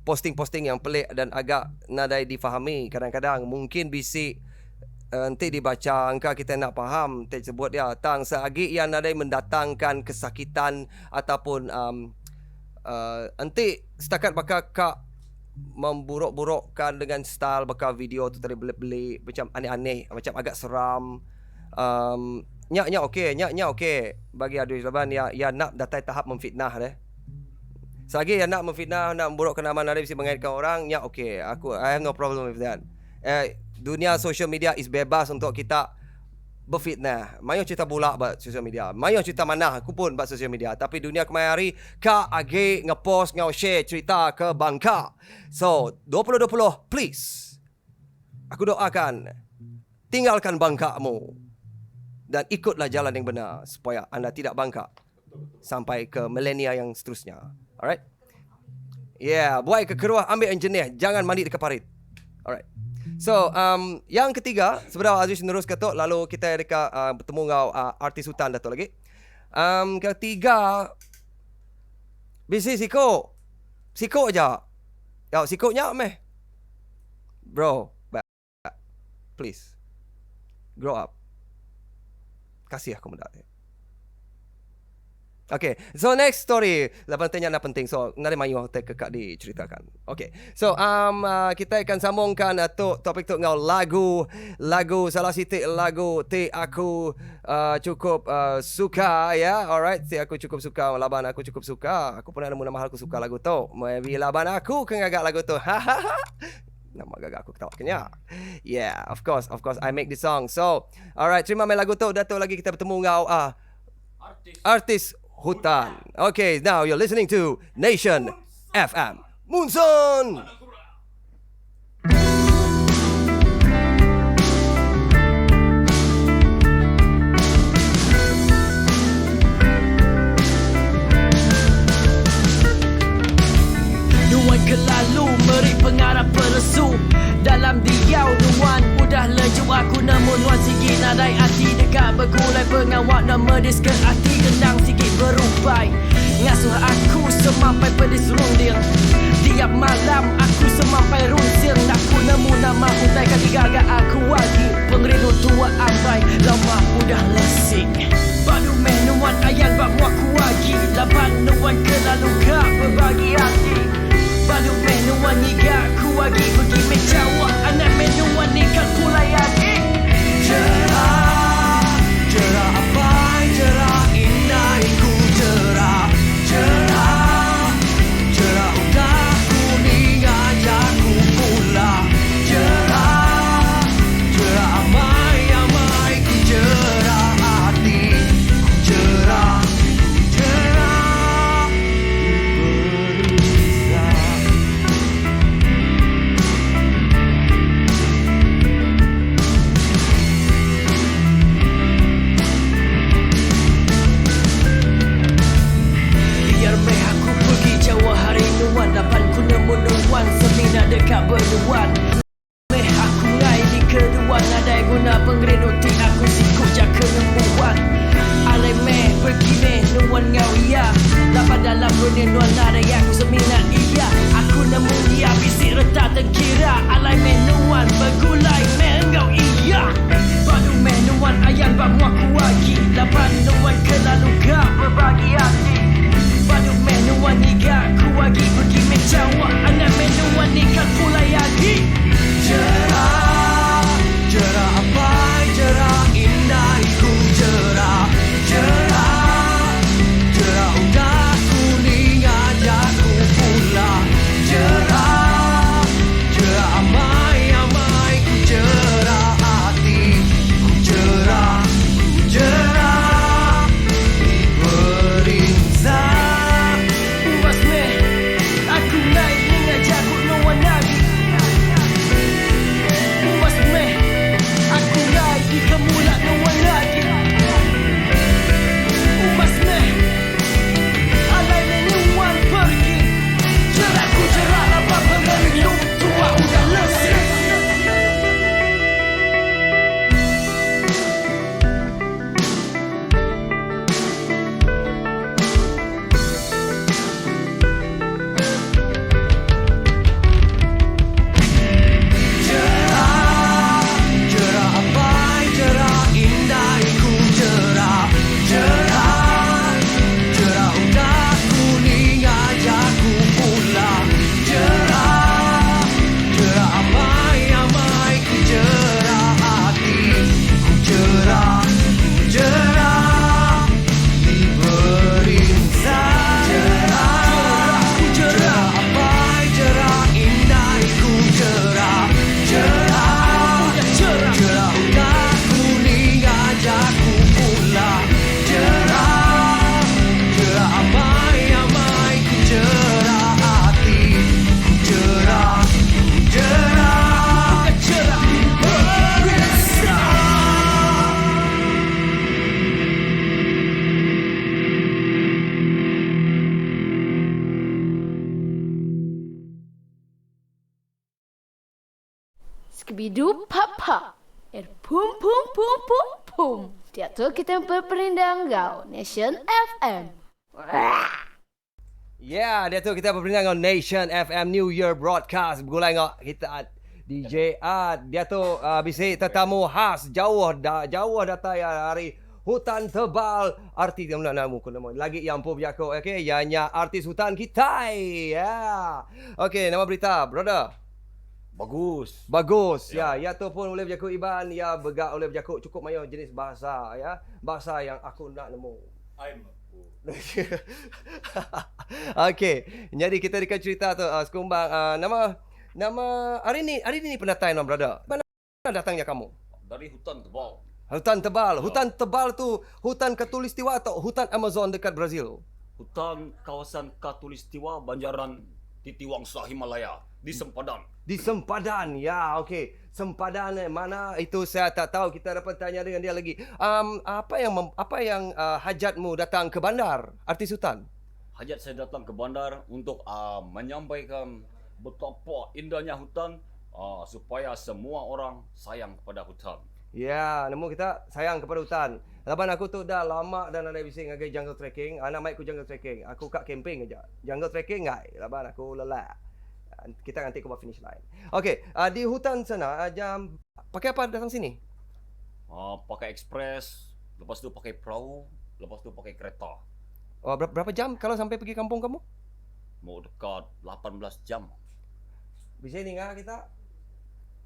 posting-posting yang pelik dan agak nadai difahami. Kadang-kadang mungkin bisik nanti dibaca angka kita nak faham. Nanti sebut dia tang seagi yang nadai mendatangkan kesakitan ataupun nanti setakat bakal kak memburuk-burukkan dengan style bakal video tu tadi belik-belik macam aneh-aneh, macam agak seram. Nyak okey bagi Aldrich Laban ya nak datai tahap memfitnah deh. Selagi yang nak memfitnah, nak memburukkan nama nada bisa mengaitkan orang, nyak okey. I have no problem with that. Dunia social media is bebas untuk kita berfitnah. Mayo cerita bulak buat social media. Mayo cerita mana aku pun buat social media. Tapi dunia kemari ka age ngepost ngau share cerita ke bangka. So 2020 please. Aku doakan tinggalkan bangkamu dan ikutlah jalan yang benar supaya anda tidak bangkak sampai ke milenia yang seterusnya. Alright? Yeah, buai ke keruah ambil yang jenih, jangan mandi dekat parit. Alright. So, yang ketiga, sebenarnya Aziz menerus ketuk, lalu kita dekat bertemu dengan artis hutan Datuk lagi. Ketiga, bisi siko. Siko aja. Ya, siko nyak meh. Bro, please. Grow up. Kasih aku muda. Okay, so next story. Lapan tanya nak penting. So, nari mayu kekak diceritakan. Okay, so kita akan sambungkan topik tu ngau lagu salah sitik lagu ti aku cukup suka ya. Alright, ti aku cukup suka laban aku cukup suka. Aku pernah nemu nama aku suka lagu tu. Maybe laban aku kengagak lagu tu. Nama gagak aku ketawa kenya. Yeah, of course I make this song. So, alright, terima kasih lagu tu. Datuk lagi kita bertemu ngau artis hutan. Okay, now you're listening to Nation FM. Munson. Nuan kelalu meri pengarap peresu dalam diau nuan mudah leju aku namun nuan sigi nadai hati dekat bergulai pengawak nama disken hati gendang sikit berupai ngasuh aku semampai pedis runding tiap malam aku semampai runsing aku nemu nama utai kali gagak aku lagi pengrindu tua ambai lama mudah lesing badu meh nuan ayan bak muaku lagi lapan nuan kelalu gak berbagi hati balu menuan niga ku lagi pergi menjawab anak menuan nikah ku layani cerah cerah apa cerah indah ku cerah cerah cerah udah kuning ajak ku pulang cerah cerah amai amai ku cerah hati ku cerah dapat ku nemu nuan semina dekat berduan meh aku ngai di kedua nadai guna pengredu ti aku sikut jaka nembuan alai meh pergi meh nuan ngau iya dapat dalam dunia nuan nadai aku semina iya aku nemu dia bisik retak terkira alai meh nuan bergulai meh ngau iya baru meh nuan ayan bak muaku lagi dapat nuan kelalu gak berbagi hati baru meh nuan niga ku lagi pergi menjawab anak menuan nikah pulai lagi cerah cerah apa cerah indah ku cerah cerah cerah udah kuning ajak ku Bidu papa. Pum pum pum pum pum. Teater kita berperindang gau. Nation FM. Ya, dia tu kita berpindah dengan Nation FM New Year Broadcast. Bergulai dengan kita DJ Art. Dia tu bisik tetamu khas jauh datang dari hutan tebal. Artis yang nak nama lagi yang pun aku. Okey, ianya artis hutan kita. Ya. Okey, nama berita, brother. Bagus. Ya, tu pun boleh berjaku Iban. Ya, begak boleh berjaku cukup mayo jenis bahasa ya. Bahasa yang aku nak nemu. Okey, jadi kita dekat cerita tu sekumbang nama hari ni pernah tanya brother. Mana datangnya kamu? Dari hutan tebal. Hutan tebal. Hutan tebal tu hutan Khatulistiwa atau hutan Amazon dekat Brazil? Hutan kawasan Khatulistiwa Banjaran Titiwangsa Himalaya di Sempadan. Di Sempadan. Ya, okey. Sempadan mana itu saya tak tahu. Kita dapat tanya dengan dia lagi. Apa yang hajatmu datang ke bandar artis hutan? Hajat saya datang ke bandar untuk menyampaikan betapa indahnya hutan supaya semua orang sayang kepada hutan. Ya, nemu kita sayang kepada hutan. Laban aku tu dah lama dan ada bising ngagai jungle trekking. Anak mai aku jungle trekking. Aku kat camping aja. Jungle trekking ngai. Laban aku lelah. Kita nanti ke finish line. Okey, di hutan sana jam pakai apa datang sini? Pakai ekspres, lepas tu pakai perahu, lepas tu pakai kereta. Oh, berapa jam kalau sampai pergi kampung kamu? Mau dekat 18 jam. Bisa ni ngah kita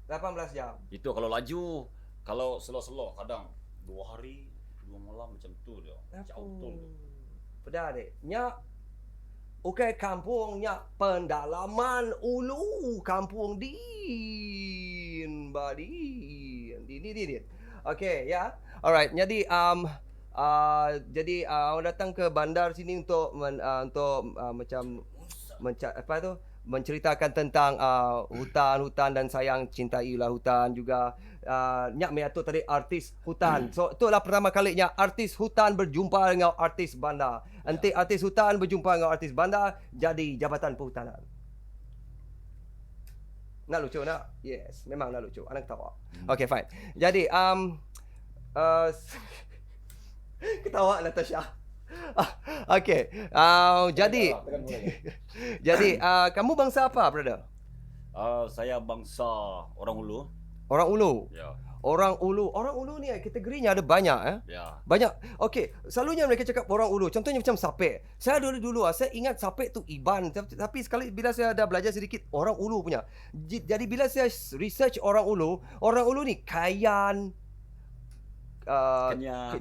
18 jam. Itu kalau laju. Kalau slow-slow kadang 2 hari, 2 malam macam tu dia. Jauh betul tu. Pedah dek. Nyak okey, kampungnya pendalaman ulu kampung Din. Din. Okey, ya. Alright. Jadi orang datang ke bandar sini untuk menceritakan tentang hutan dan sayang cintailah hutan juga. Nyak meatur tadi artis hutan. So itulah pertama kalinya artis hutan berjumpa dengan artis bandar. Nanti artis hutan berjumpa dengan artis bandar jadi Jabatan Perhutanan. Nak lucu nak? Yes, memang nak lucu. Anak ketawa. Okay, fine. Jadi ketawa Natasha. Okay. Jadi kamu bangsa apa, brother? Saya bangsa orang Ulu. Orang Ulu. Ya. Orang Ulu ni kategorinya ada banyak Ya. Banyak. Okey, selalunya mereka cakap orang Ulu. Contohnya macam Sapek. Saya dulu saya ingat Sapek tu Iban, tapi sekali bila saya dah belajar sedikit orang Ulu punya. Jadi bila saya research orang Ulu ni Kayan,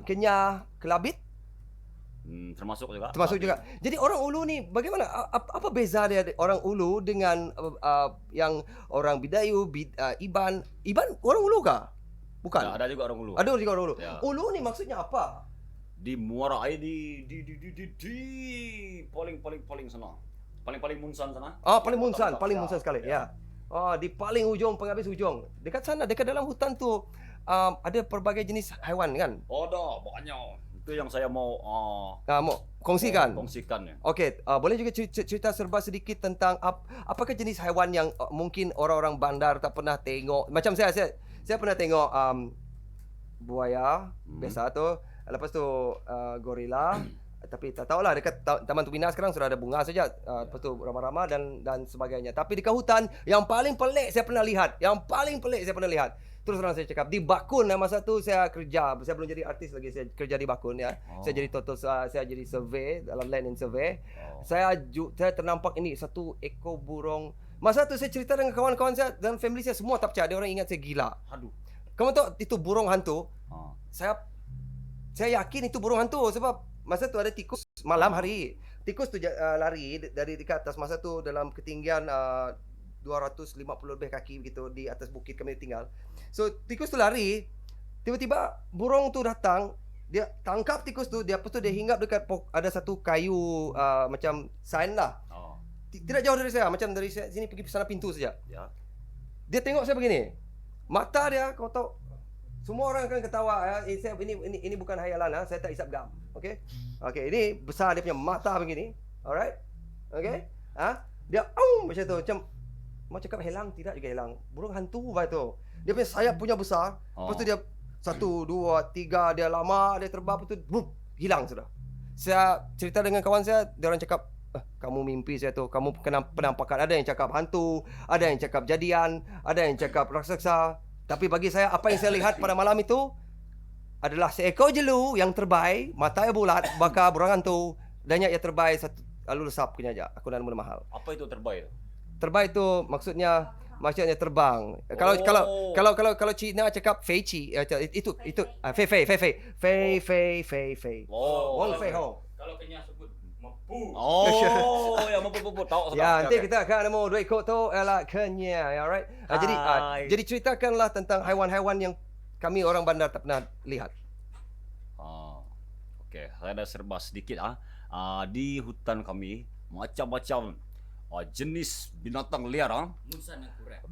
Kenyah, Kelabit Termasuk juga. Jadi orang Ulu ni bagaimana? Apa beza dia orang Ulu dengan yang orang Bidayu, Iban? Iban orang Ulu kah? Bukan. Ya, ada juga orang Ulu. Ada juga orang Ulu. Ya. Ulu ni maksudnya apa? Di muara air di paling sana. Paling munsan sana. Paling munsan sekali. Ya. Di paling ujung penghabis ujung. Dekat sana, dekat dalam hutan tu ada pelbagai jenis haiwan kan? Ada banyak. Itu yang saya mau Mau kongsikan. ya. Okey, boleh juga cerita serba sedikit tentang apakah jenis haiwan yang mungkin orang-orang bandar tak pernah tengok. Macam saya pernah tengok buaya biasa tu. Lepas tu gorila. Tapi tak tahulah dekat Taman Tubina sekarang sudah ada bunga saja. Lepas tu rama-rama dan sebagainya. Tapi dekat hutan yang paling pelik saya pernah lihat. Terus terang saya cakap di Bakun masa tu saya kerja. Saya belum jadi artis lagi, saya kerja di Bakun ya. Saya jadi saya jadi survey dalam land and survey. Saya ternampak ini satu ekor burung. Masa tu saya cerita dengan kawan-kawan saya dan family saya semua tak percaya. Dia orang ingat saya gila. Aduh. Kamu tahu itu burung hantu? Saya yakin itu burung hantu sebab masa tu ada tikus malam hari. Tikus tu lari dari dekat atas masa tu dalam ketinggian 250 lebih kaki begitu di atas bukit kami tinggal. So tikus tu lari, tiba-tiba burung tu datang, dia tangkap tikus tu, dia hinggap dekat ada satu kayu macam sign lah. Tidak jauh dari saya, macam dari sini pergi sana pintu saja. Ya. Dia tengok saya begini. Mata dia kau tahu semua orang akan ketawa ya. Ini bukan hayalan saya tak isap gam. Okey. Ini besar dia punya mata begini. Alright? Okey. Dia macam tu macam Mau cakap helang, tidak juga helang. Burung hantu bah tu. Dia punya sayap punya besar. Lepas tu dia 1, 2, 3 dia lama, dia terbang, lepas tu bup, hilang sudah. Saya cerita dengan kawan saya, dia orang cakap, kamu mimpi saya tu, kamu kena penampakan. Ada yang cakap hantu, ada yang cakap jadian, ada yang cakap raksasa. Tapi bagi saya, apa yang saya lihat pada malam itu adalah seekor jelu yang terbaik, matanya bulat, bakar burung hantu, dan ia terbaik satu lalu lesap punya aja. Aku nak mula mahal. Apa itu terbaik? Terbaik tu maksudnya terbang. Kalau Cina cakap fei qi, itu fei. Wong fei ho. Kalau Kenya sebut mampu. Oh, ya mampu tahu. Ya, nanti kita akan nemu 2 ekor tu ialah Kenya, alright. Jadi ceritakanlah tentang haiwan-haiwan yang kami orang bandar tak pernah lihat. Okey, saya ada serba sedikit di hutan kami macam-macam jenis binatang liar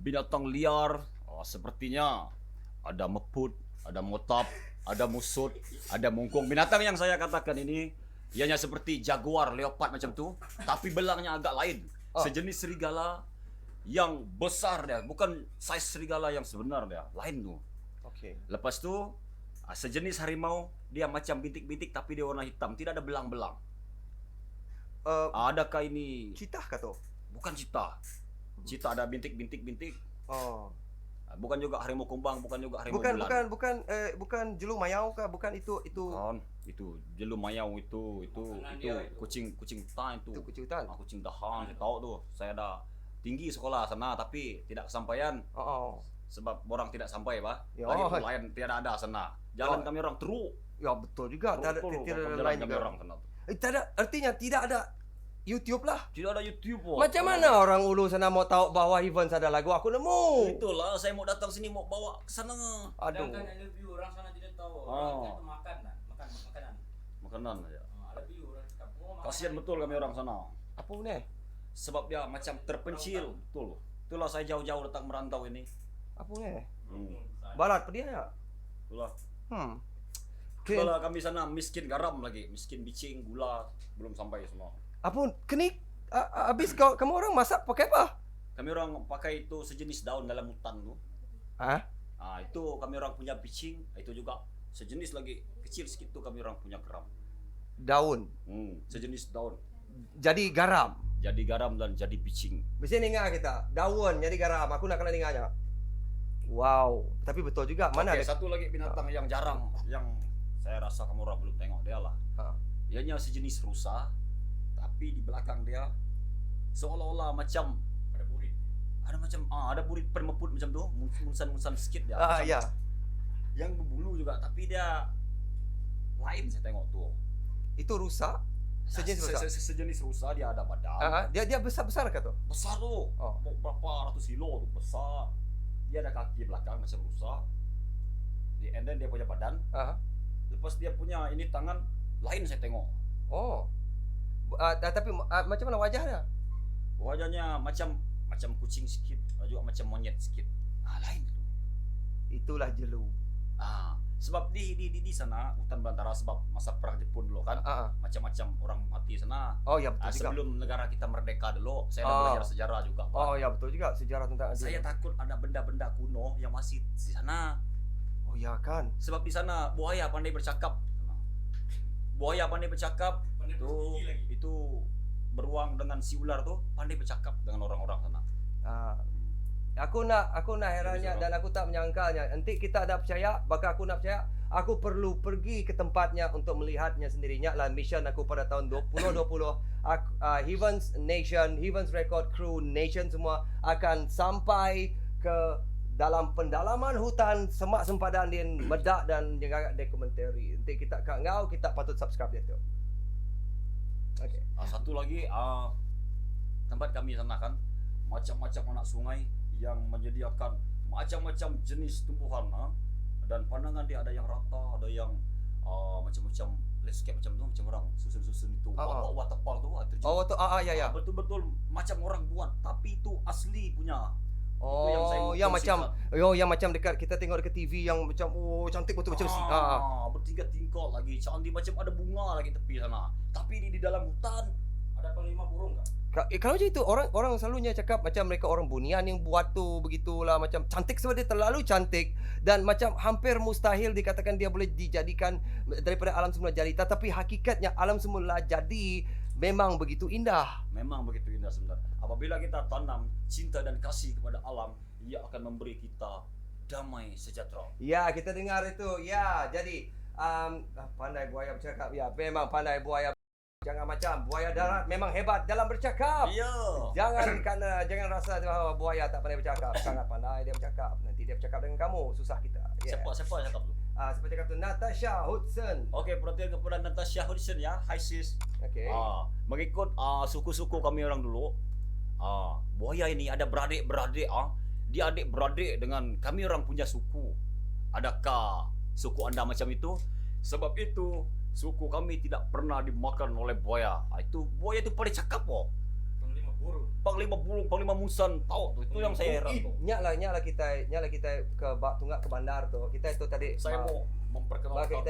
binatang liar sepertinya ada meput, ada motap, ada musut, ada mungkung. Binatang yang saya katakan ini ianya seperti jaguar, leopard macam tu, tapi belangnya agak lain. Sejenis serigala yang besar dia, bukan saiz serigala yang sebenar dia, lain tu. Okey. Lepas tu sejenis harimau, dia macam bintik-bintik tapi dia warna hitam, tidak ada belang-belang. Adakah ini Citah kah tu? bukan cita? Cita ada bintik-bintik. Oh. Bukan juga harimau kumbang, bukan juga harimau bulan. Bukan jelu mayau kah? Bukan itu. Kan, itu jelu mayau itu kucing hutan itu. Itu kucing hutan. Kucing dahan, saya tahu tu. Saya ada tinggi sekolah sana tapi tidak kesampaian. Sebab orang tidak sampai, Pak. Lagi tu lain tiada ada sana. Jalan kami orang teruk. Ya betul juga. Tidak ada lain juga. Orang sana tu. Artinya tidak ada YouTube lah. Tidak ada YouTube. Macam mana orang ulu sana mau tahu bahawa Evans ada lagu? Aku nemu. Itulah saya mau datang sini mau bawa ke sana. Aduh. Sedangkan I love you orang sana tidak tahu. Orang itu makan makanan. Makanan aja. I love you orang cakap makan. Kasihan betul kami orang sana. Apa ni? Sebab dia macam terpencil. Betul. Itulah saya jauh-jauh datang merantau ini. Apa ni? Hmm. Barat pedia ya? Itulah. Okay. Kalau kami sana miskin garam lagi, miskin bicing, gula, belum sampai semua. Apa kenik? Habis kamu orang masak pakai apa? Kami orang pakai itu sejenis daun dalam hutan tu. Itu kami orang punya bicing, itu juga sejenis lagi kecil sikit tu kami orang punya garam. Daun. Sejenis daun. Jadi garam. Jadi garam dan jadi bicing. Mesti dengar kita. Daun jadi garam. Aku nak kena dengarnya. Wow, tapi betul juga. Mana ada satu lagi binatang yang jarang, yang saya rasa kamu orang belum tengok dia lah. Ianya sejenis rusa, tapi di belakang dia seolah-olah macam Ada burit. ada macam ada burit permeput macam tu, munsan-munsan sikit dia. ya. Yang berbulu juga, tapi dia lain saya tengok tu. Itu rusa. Sejenis rusa. Sejenis rusa, dia ada badan. Dia besar-besar kah tu? Besar tu. Berapa ratus kilo tu, besar. Dia ada kaki belakang macam rusa. And then dia punya badan. Lepas dia punya ini tangan lain saya tengok. Tapi macam mana wajahnya? Wajahnya macam kucing sikit, juga macam monyet sikit. Lain tu. Itulah jelu. Sebab di sana hutan belantara sebab masa perang Jepun dulu kan. Macam-macam orang mati sana. Oh ya betul juga. Sebelum negara kita merdeka dulu, saya dah belajar sejarah juga. Pak. Ya betul juga sejarah tentang Saya takut ada benda-benda kuno yang masih di sana. Oh ya kan. Sebab di sana buaya pandai bercakap. Itu beruang dengan si ular tu pandai bercakap dengan orang-orang sana. Aku nak herannya dan aku tak menyangkalnya. Nanti kita ada percaya, bakal aku nak percaya, aku perlu pergi ke tempatnya untuk melihatnya sendirinya lah. Mission aku pada tahun 2020. Heavens Nation, Heavens Record Crew Nation semua akan sampai ke dalam pendalaman hutan semak sempadan di Medak dan juga dokumentari. Nanti kita kat ngau, kita patut subscribe dia tu. Okay. Satu lagi tempat kami sana kan macam-macam anak sungai yang menyediakan macam-macam jenis tumbuhan dan pandangan dia ada yang rata, ada yang macam-macam landscape macam tu, macam orang susun-susun itu wah tepal tu terjun. Ya. Betul-betul macam orang buat tapi itu asli punya. Yang macam dekat kita tengok dekat TV yang macam cantik betul macam bertiga tingkat lagi, cantik macam ada bunga lagi tepi sana. Tapi di dalam hutan Ada panglima burung kah? Kalau macam itu orang selalunya cakap macam mereka orang bunian yang buat tu begitulah, macam cantik sebab dia terlalu cantik dan macam hampir mustahil dikatakan dia boleh dijadikan daripada alam semula jadi, tetapi hakikatnya alam semula jadi memang begitu indah. Memang begitu indah sebenarnya. Apabila kita tanam cinta dan kasih kepada alam, ia akan memberi kita damai sejahtera. Ya, kita dengar itu. Ya, jadi pandai buaya bercakap. Ya, memang pandai buaya. Jangan macam buaya darat memang hebat dalam bercakap. Ya. Jangan rasa buaya tak pandai bercakap. Sangat pandai dia bercakap. Nanti dia bercakap dengan kamu, susah kita. Yeah. Siapa cakap tu? Siapa cakap tu? Natasha Hudson. Okey, perhatian kepada Natasha Hudson ya. Hi sis. Okey. Mengikut suku-suku kami orang dulu. Buaya ini ada beradik-beradik Dia adik-beradik dengan kami orang punya suku. Adakah suku anda macam itu? Sebab itu suku kami tidak pernah dimakan oleh buaya. Buaya itu paling cakap Panglima burung. Panglima burung, panglima musan, tahu tu. Itu yang saya heran tu. Nyala kita ke tunggak ke bandar tu. Kita itu tadi Saya mau memperkenalkan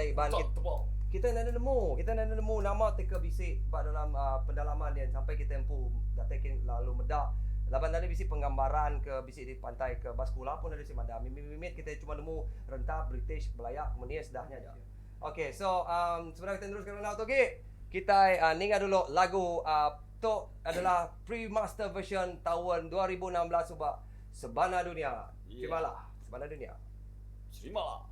kita nak nemu nama teka bisik dalam pendalaman dia sampai kita empu datakin lalu medak. Laban tadi bisik penggambaran ke bisik di pantai ke Baskula pun ada si mada. Mimit kita cuma nemu rentap British belayak menias dahnya aja. Okay, so sebenarnya kita teruskan dengan tu kita ningat dulu lagu tu adalah pre-master version tahun 2016 sebab Sebana Dunia. Terimalah Sebana Dunia. Terimalah.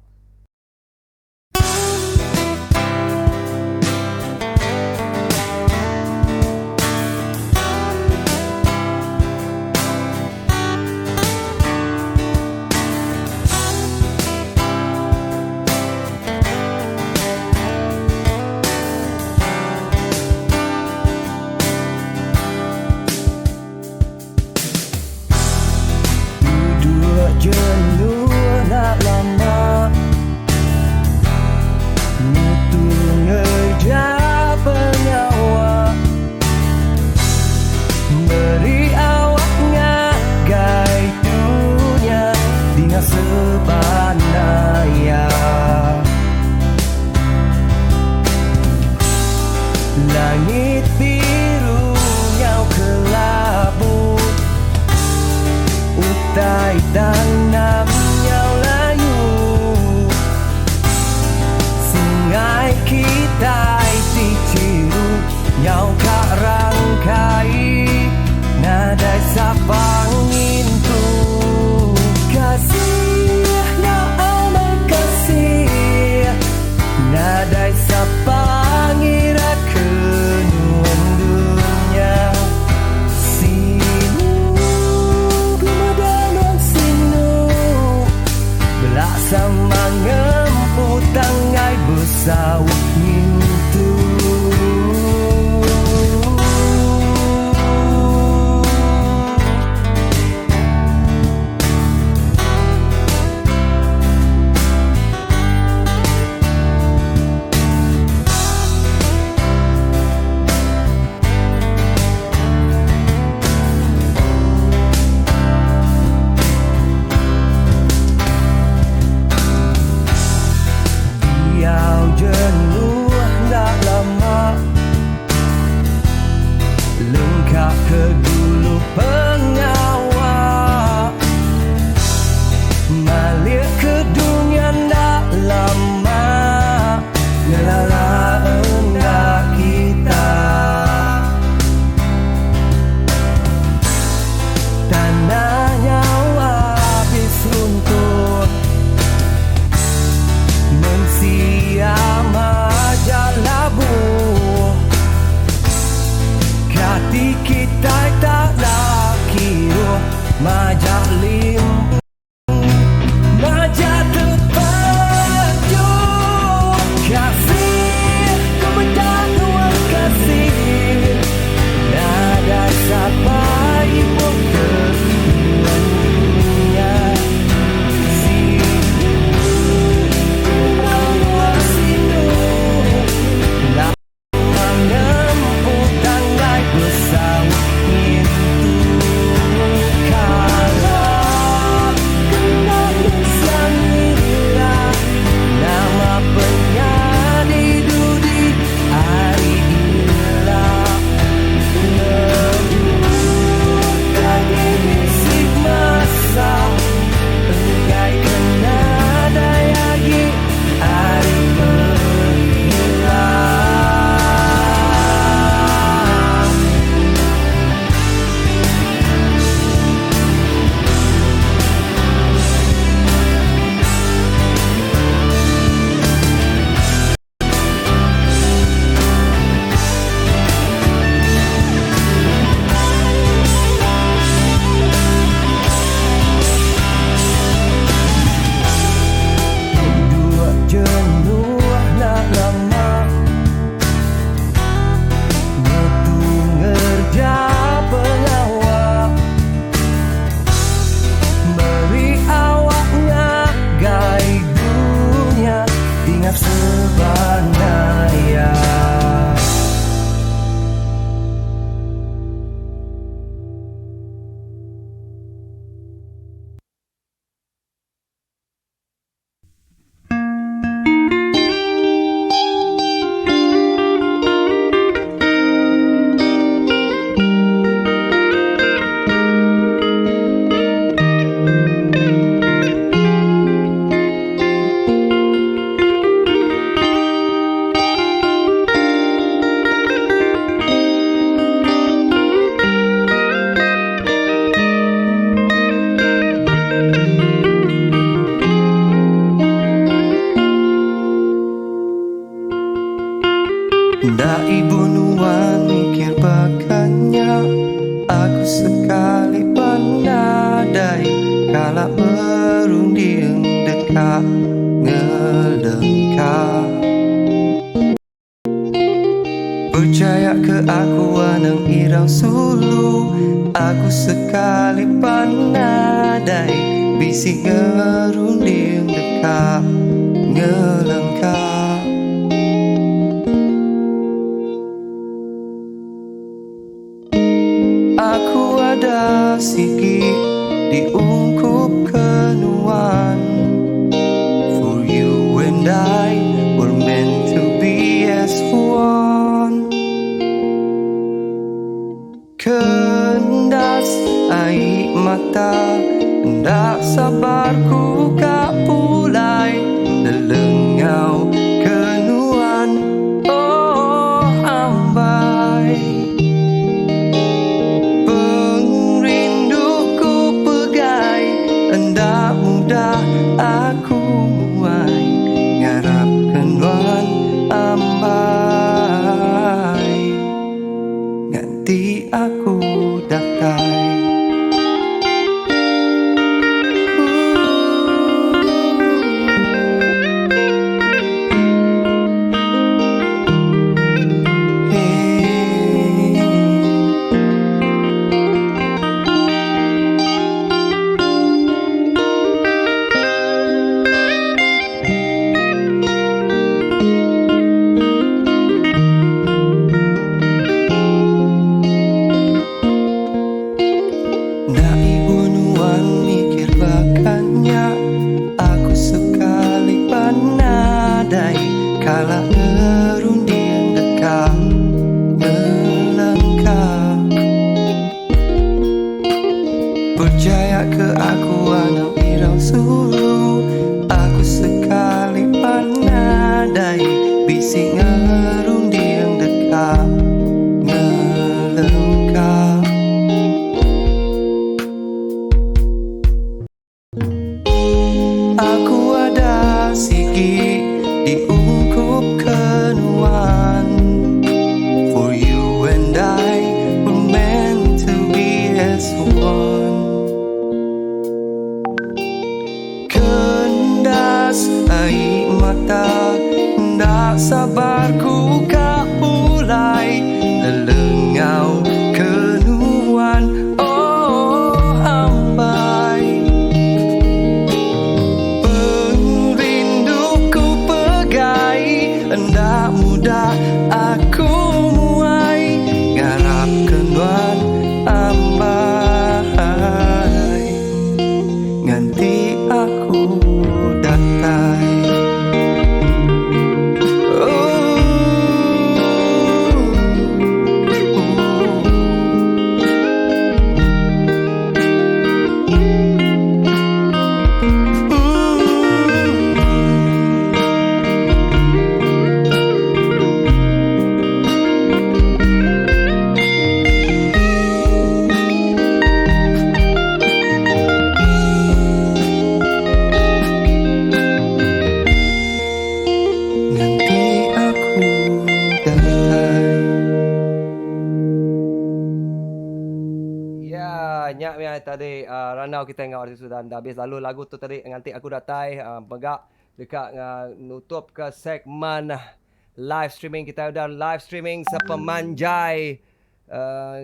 Jenuh nak lama Metu ngejar penyawa Beri awak ngagai dunia Dengan sebanaya Langit biru nyau kelabu Utai tanam nyau layu Sungai kita diciru nyau kak rangkai Nadai sapangin tu Kasih nyau amat kasih Nadai sapangin kenuan dunia Sama ngempu tangai bersawuk ngintu jenuh nak lama Lengkap ke dulu pengawal Malir ke dunia nak lama Ngelala enggak kita Tanahnya habis runtuh Mensiam aja labu Kati kita Nak ibu nuan mikir bakanya aku sekali pandai kalau berunding dekat ngelengkap. Percaya ke aku anang irang sulu, aku sekali pandai bisik ngerunding dekat ngelengkap. Aku ada sikit diungkup kenuan. For you and I were meant to be as one. Kendas air mata, hendak sabarku kak pulai lelengau kenuan. Oh ambai, pengrinduku pegai, hendak mudah aku muai ngarap kenuan ambai. Ganti aku dakai. Nak ibu nuan mikir bakanya aku sekali pandai kala ngerunding dekat ngelengkap. Percaya ke aku anang irang sulu, aku sekali pandai bisik ngerunding dekat ngelengkap. Aku ada sikit diungkup kenuan. For you and I were meant to be as one. Kendas air mata, hendak sabarku kak pulai lelengau kenuan. Oh ambai, pengrinduku pegai, hendak mudah aku muai ngarap kenuan ambai. Ganti aku datai. Nanti aku datai. Ya, nyak ya tadi ranau kita dengan artis sudah dah habis lalu lagu tu tadi nanti aku datai pegak dekat nutup ke segmen live streaming kita udah live streaming sepemanjai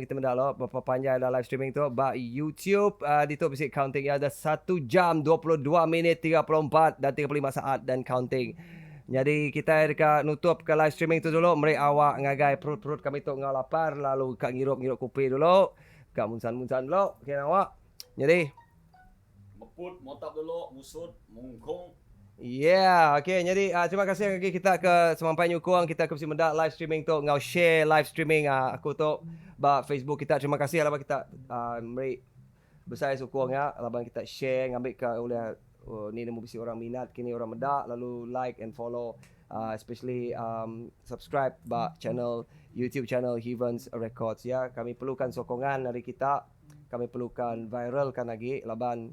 kita mendak lo berapa panjang dah live streaming tu ba YouTube di tu bisik counting ada 1 jam 22 minit 34 dan 35 saat dan counting. Jadi kita dekat nutup ke live streaming tu dulu. Mari awak ngagai perut-perut kami tu ngau lapar. Lalu kak ngirup-ngirup kopi dulu. Kak munsan-munsan dulu. Okay awak. Jadi. Meput, motap dulu, musut, mungkung. Yeah, okay. Jadi terima kasih lagi kita ke Semampai Nyukung. Kita ke mendak live streaming tu ngau share live streaming aku tu ba Facebook kita. Terima kasih lah kita mari besar sukung ya. Labang kita share ngambil ke oleh ni nemu bisi orang minat kini orang medak lalu like and follow especially subscribe ba channel YouTube channel Heavens Records ya. Kami perlukan sokongan dari kita. Kami perlukan viralkan lagi laban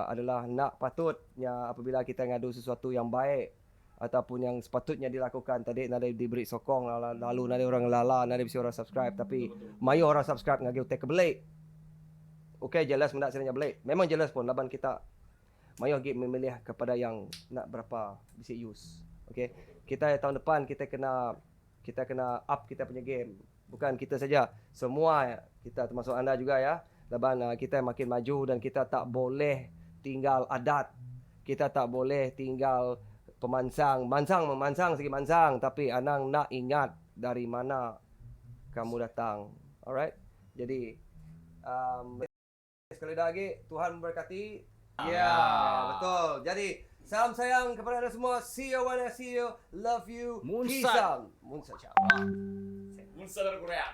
adalah nak patutnya apabila kita ngadu sesuatu yang baik ataupun yang sepatutnya dilakukan. Tadi nada diberi sokong, lalu nada orang lala, nada bisa orang subscribe, tapi mayo orang subscribe ngagi utek kebelik. Okey, jelas mendak sebenarnya belik. Memang jelas pun laban kita mayo lagi memilih kepada yang nak berapa bisa use. Okey. Kita tahun depan kita kena up kita punya game. Bukan kita saja, semua kita termasuk anda juga ya. Laban kita makin maju dan kita tak boleh tinggal adat. Kita tak boleh tinggal memansang segi mansang, tapi anang nak ingat dari mana kamu datang. Alright? Jadi sekali lagi Tuhan memberkati. Ya, betul. Jadi salam sayang kepada anda semua. See you when I see you. Love you. Peace out. Munsan. Munsal dari Korea.